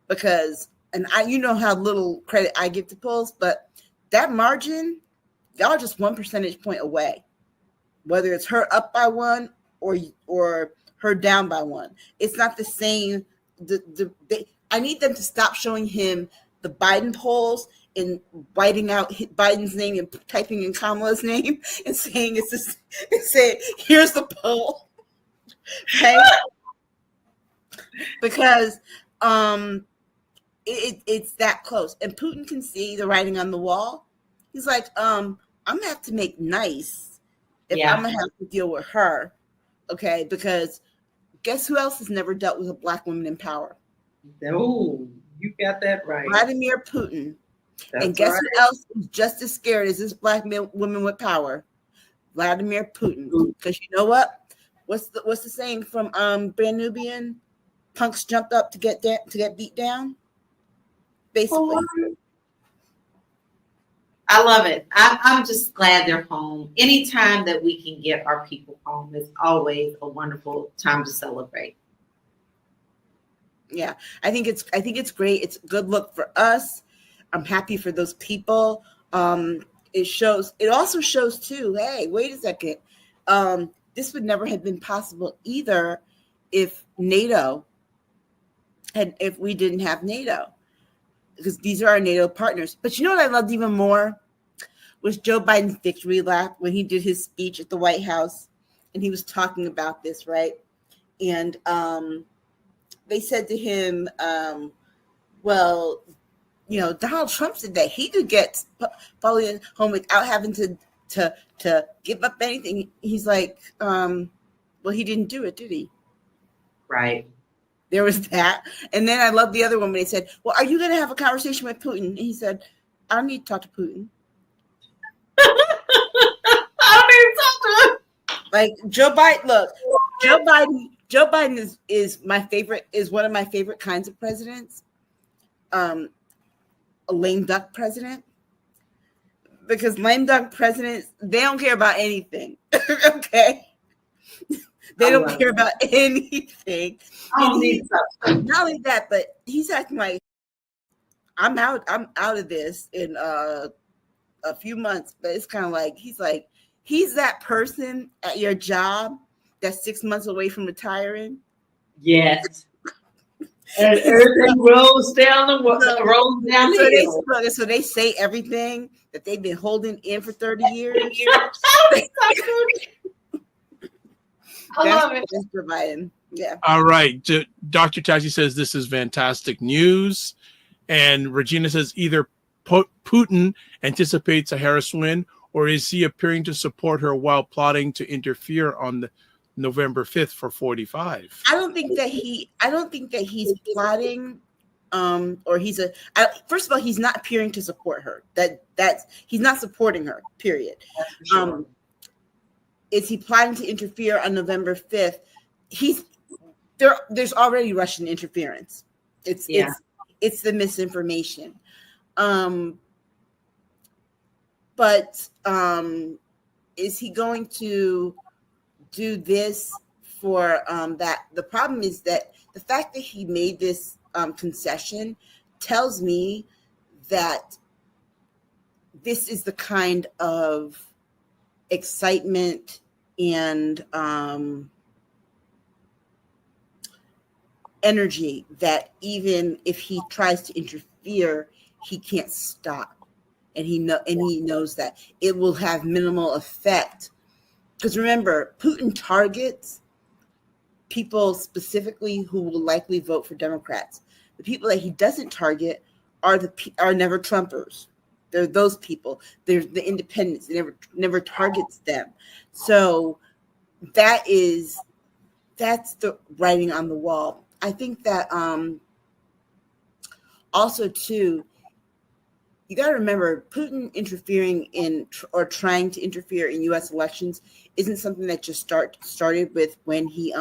because, and you know how little credit I give to polls, but that margin, y'all are just 1 percentage point away, whether it's her up by 1 or her down by 1. It's not the same. I need them to stop showing him the Biden polls and writing out Biden's name and typing in Kamala's name and saying here's the poll, okay? Because it's that close, and Putin can see the writing on the wall. He's like, I'm gonna have to make nice if I'm gonna have to deal with her, okay? Because guess who else has never dealt with a Black woman in power? No, you got that right. Vladimir Putin. That's and guess right. who else is just as scared as this Black woman with power? Vladimir Putin. Because you know what? What's the saying from Brand Nubian? Punks jumped up to get beat down. Basically. I love it. I'm just glad they're home. Anytime that we can get our people home is always a wonderful time to celebrate. Yeah, I think it's great. It's a good look for us. I'm happy for those people. It also shows too, hey, wait a second. This would never have been possible either if we didn't have NATO, because these are our NATO partners. But you know what I loved even more was Joe Biden's victory lap when he did his speech at the White House, and he was talking about this, right? And they said to him, well, you know, Donald Trump said that he could get probably home without having to give up anything. He's like, well, he didn't do it, did he? Right. There was that. And then I love the other one when they said, well, are you going to have a conversation with Putin? And he said, I don't need to talk to Putin. I don't need to talk to him. Like Joe Biden, look, Joe Biden is my favorite, is one of my favorite kinds of presidents. A lame duck president, because lame duck presidents, they don't care about anything. Okay, they don't care about anything. Not only that, but he's acting like I'm out of this in a few months. But it's kind of like he's that person at your job that's 6 months away from retiring. Yes. And everything rolls down the hill. So they say everything that they've been holding in for 30 years. I love it. That's providing. Yeah. All right. Dr. Tashi says this is fantastic news. And Regina says either Putin anticipates a Harris win, or is he appearing to support her while plotting to interfere on the November 5th for 45? I don't think that he's plotting, or first of all, he's not appearing to support her. He's not supporting her, period. Sure. Is he plotting to interfere on November 5th? There's already Russian interference. It's the misinformation. But is he going to do this for that? The problem is that the fact that he made this concession tells me that this is the kind of excitement and energy that even if he tries to interfere, he can't stop. And he knows that it will have minimal effect. Because remember, Putin targets people specifically who will likely vote for Democrats. The people that he doesn't target are never Trumpers. They're those people. They're the independents. He never targets them. So that's the writing on the wall. I think that also too, you got to remember, Putin interfering in or trying to interfere in U.S. elections isn't something that just started with when he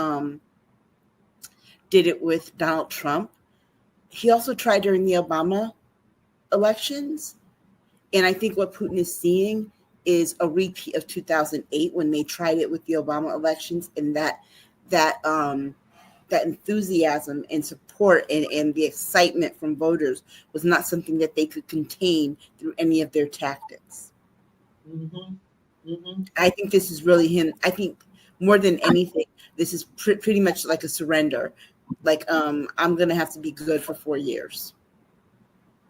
did it with Donald Trump. He also tried during the Obama elections. And I think what Putin is seeing is a repeat of 2008 when they tried it with the Obama elections, and that enthusiasm and support and the excitement from voters was not something that they could contain through any of their tactics. Mm-hmm. Mm-hmm. I think this is really him. I think more than anything, this is pretty much like a surrender. Like, I'm going to have to be good for 4 years.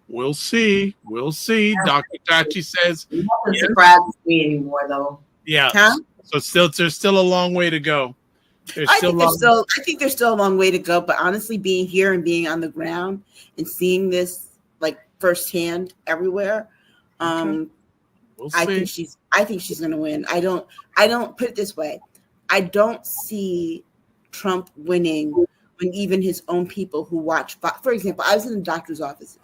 We'll see. We'll see. Dr. Tachi says. Nothing surprises me anymore, though. Yeah. Huh? So there's still a long way to go. I think there's still a long way to go. But honestly, being here and being on the ground and seeing this like firsthand everywhere, We'll I think she's going to win. I don't put it this way. I don't see Trump winning when even his own people who watch, for example, I was in the doctor's office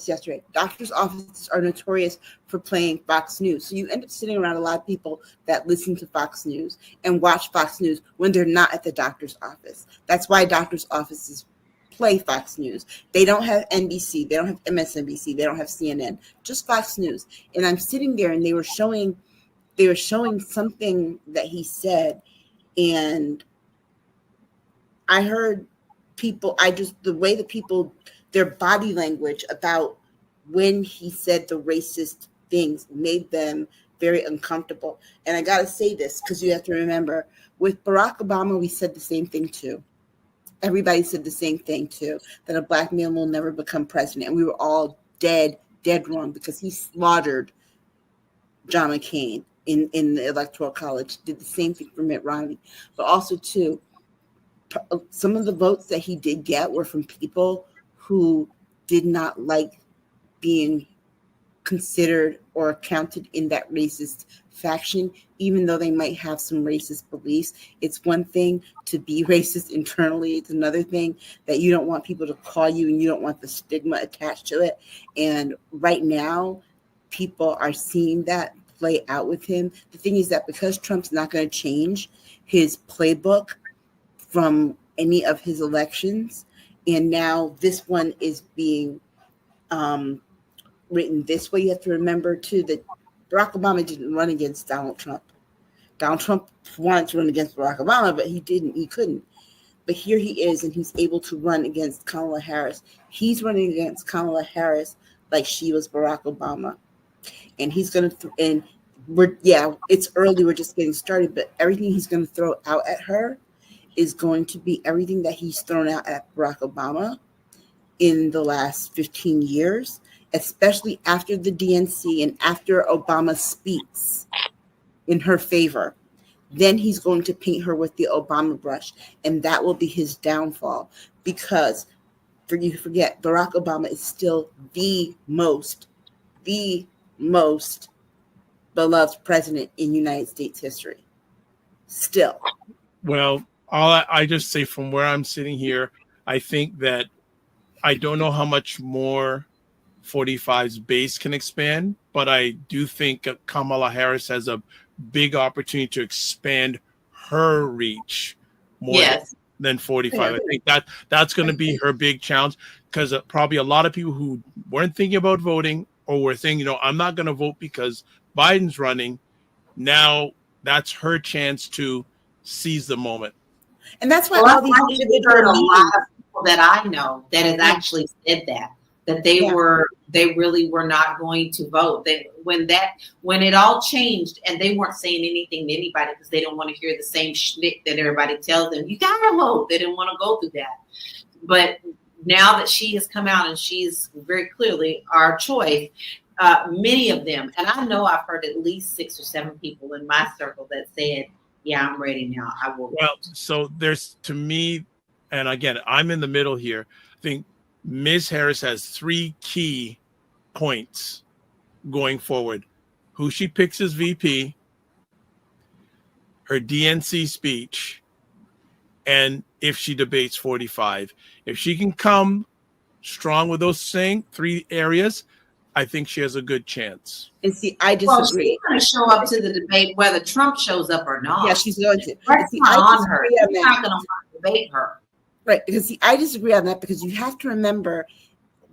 yesterday. Doctor's offices are notorious for playing Fox News. So you end up sitting around a lot of people that listen to Fox News and watch Fox News when they're not at the doctor's office. That's why doctor's offices play Fox News. They don't have NBC. They don't have MSNBC. They don't have CNN. Just Fox News. And I'm sitting there and they were showing something that he said. And I heard the way the people, their body language about when he said the racist things made them very uncomfortable. And I got to say this because you have to remember, with Barack Obama, we said the same thing too. Everybody said the same thing too, that a black man will never become president. And we were all dead wrong because he slaughtered John McCain in the Electoral College, did the same thing for Mitt Romney. But also too, some of the votes that he did get were from people who did not like being considered or counted in that racist faction, even though they might have some racist beliefs. It's one thing to be racist internally. It's another thing that you don't want people to call you and you don't want the stigma attached to it. And right now, people are seeing that play out with him. The thing is that because Trump's not going to change his playbook from any of his elections, and now this one is being written this way, you have to remember too that Barack Obama didn't run against Donald Trump. Donald Trump wanted to run against Barack Obama, but he couldn't. But here he is, and he's able to run against Kamala Harris. He's running against Kamala Harris like she was Barack Obama. And he's going to, it's early, we're just getting started, but everything he's going to throw out at her is going to be everything that he's thrown out at Barack Obama in the last 15 years, especially after the DNC and after Obama speaks in her favor. Then he's going to paint her with the Obama brush, and that will be his downfall, because for you to forget, Barack Obama is still the most beloved president in United States history. Still. Well, I just say from where I'm sitting here, I think that I don't know how much more 45's base can expand, but I do think Kamala Harris has a big opportunity to expand her reach more than 45. I think that's going to be her big challenge, because probably a lot of people who weren't thinking about voting or were thinking, I'm not going to vote because Biden's running. Now that's her chance to seize the moment. And that's why all these individual a lot of people that I know that has actually said that they really were not going to vote. When it all changed and they weren't saying anything to anybody because they don't want to hear the same shtick that everybody tells them. You gotta vote. They didn't want to go through that. But now that she has come out and she's very clearly our choice, many of them, and I know I've heard at least 6 or 7 people in my circle that said, yeah, I'm ready now. I will. Well, so there's, to me, and again, I'm in the middle here. I think Ms. Harris has 3 key points going forward: who she picks as VP, her DNC speech, and if she debates 45. If she can come strong with those 3 areas, I think she has a good chance. And see, I disagree. Well, she's going to show up to the debate whether Trump shows up or not. Yeah, she's going to. That's not on her. You're not going to want to debate her. Right, because see, I disagree on that, because you have to remember,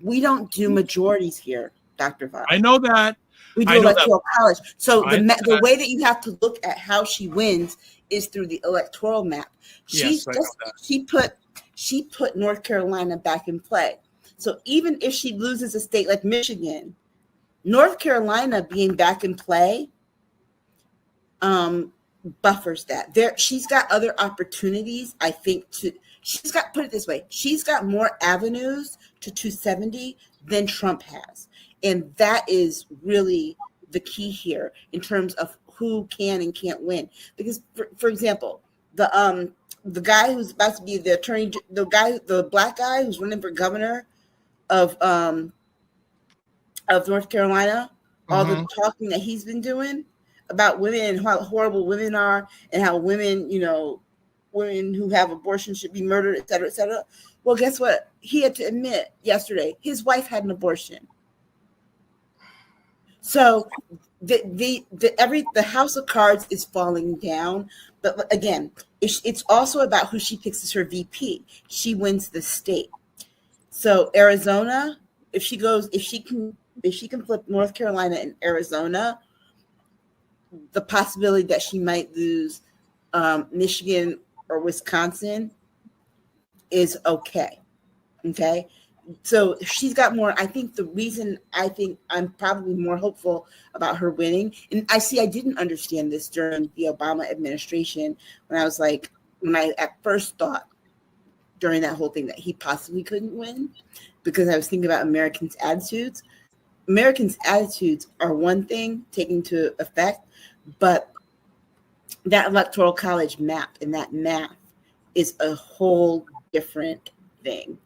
we don't do majorities here, Dr. Vaughn. I know that. We I do know that. electoral college. So I the understand. way that you have to look at how she wins is through the electoral map. Yes, I know that. She put North Carolina back in play. So even if she loses a state like Michigan, North Carolina being back in play buffers that. She's got other opportunities, I think, put it this way, she's got more avenues to 270 than Trump has. And that is really the key here in terms of who can and can't win. Because, for example, the guy who's about to be the black guy who's running for governor of North Carolina, all the talking that he's been doing about women and how horrible women are and how women, women who have abortions should be murdered, et cetera, et cetera. Well, guess what? He had to admit yesterday his wife had an abortion. So the house of cards is falling down. But again, it's also about who she picks as her VP. She wins the state. So Arizona, if she can flip North Carolina and Arizona, the possibility that she might lose Michigan or Wisconsin is okay. Okay. So she's got more. I think the reason I'm probably more hopeful about her winning, and I didn't understand this during the Obama administration when I at first thought during that whole thing that he possibly couldn't win, because I was thinking about Americans' attitudes. Americans' attitudes are one thing taken to effect, but that electoral college map and that math is a whole different thing.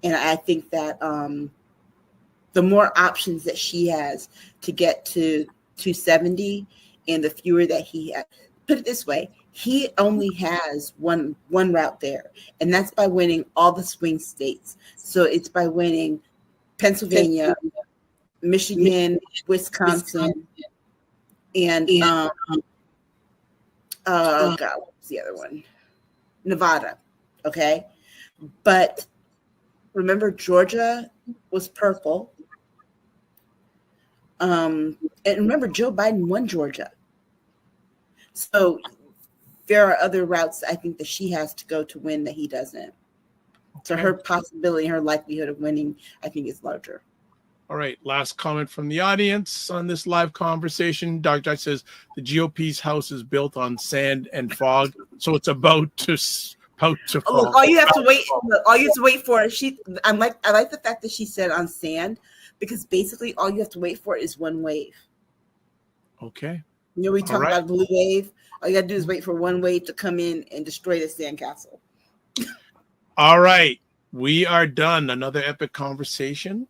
And I think that the more options that she has to get to 270 and the fewer that he has, put it this way, he only has one route there, and that's by winning all the swing states. So it's by winning Pennsylvania, Michigan, Wisconsin, and God, what was the other one? Nevada. Okay. But remember, Georgia was purple. And remember, Joe Biden won Georgia. So there are other routes I think that she has to go to win that he doesn't. So her possibility, her likelihood of winning, I think, is larger. All right. Last comment from the audience on this live conversation. Dr. Jack says the GOP's house is built on sand and fog, so it's about to fall. Look, all you have to wait for is I like the fact that she said on sand, because basically all you have to wait for is one wave. Okay. We talk about a blue wave. All you got to do is wait for one wave to come in and destroy the sandcastle. All right. We are done. Another epic conversation.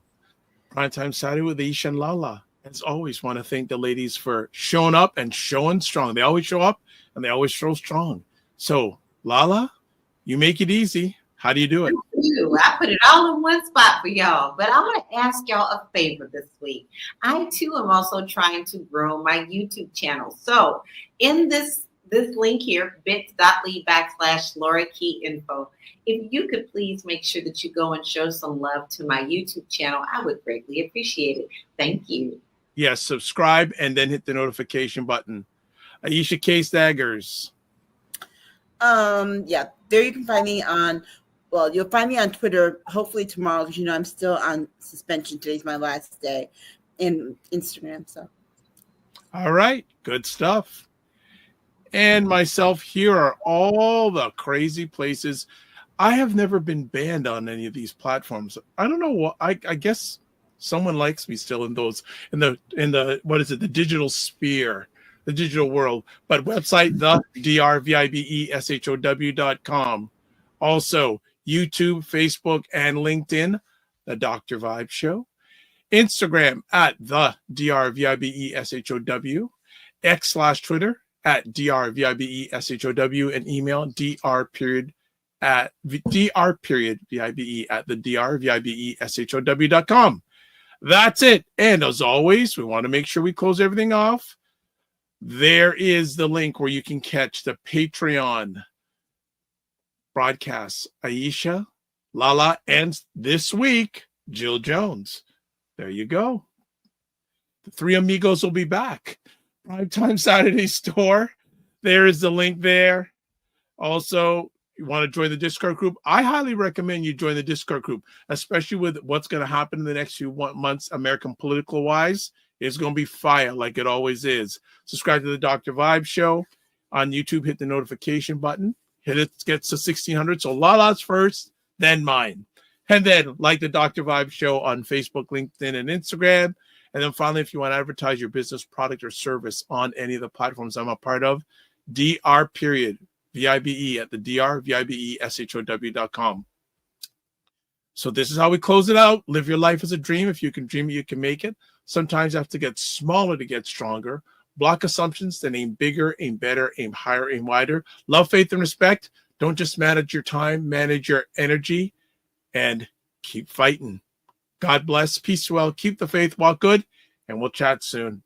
Primetime Saturday with Aisha LaLa. As always, want to thank the ladies for showing up and showing strong. They always show up and they always show strong. So, LaLa, you make it easy. How do you do it? I put it all in one spot for y'all. But I want to ask y'all a favor this week. I, too, am also trying to grow my YouTube channel. So, in this link here, bit.ly/Laura Key Info. If you could please make sure that you go and show some love to my YouTube channel, I would greatly appreciate it. Thank you. Yes, subscribe and then hit the notification button. Aisha K. Staggers. Yeah, there you can find me you'll find me on Twitter, hopefully tomorrow, because I'm still on suspension. Today's my last day, and Instagram. So, all right, good stuff. And myself, here are all the crazy places. I have never been banned on any of these platforms. I don't know what. I guess someone likes me still in the what is it? The digital sphere, the digital world. But website the drvibeshow.com. Also YouTube, Facebook, and LinkedIn, the Dr. Vibe Show. Instagram at the drvibeshow. X/Twitter at drvibeshow, and email dr.vibe at the drvibeshow.com. That's it. And as always, we want to make sure we close everything off. There is the link where you can catch the Patreon broadcasts. Aisha, LaLa, and this week, Jill Jones. There you go. The Three Amigos will be back. Primetime Saturday store. There is the link there. Also, you want to join the Discord group? I highly recommend you join the Discord group, especially with what's going to happen in the next few months, American political wise. It's going to be fire like it always is. Subscribe to the Dr. Vibe Show on YouTube. Hit the notification button. Hit it, gets to 1,600. So Lala's first, then mine. And then like the Dr. Vibe Show on Facebook, LinkedIn, and Instagram. And then finally, if you want to advertise your business, product, or service on any of the platforms I'm a part of, DR period, VIBE at the DR, VIBESHOW.com. So this is how we close it out. Live your life as a dream. If you can dream it, you can make it. Sometimes you have to get smaller to get stronger. Block assumptions, then aim bigger, aim better, aim higher, aim wider. Love, faith, and respect. Don't just manage your time, manage your energy, and keep fighting. God bless. Peace well. Keep the faith. Walk good. And we'll chat soon.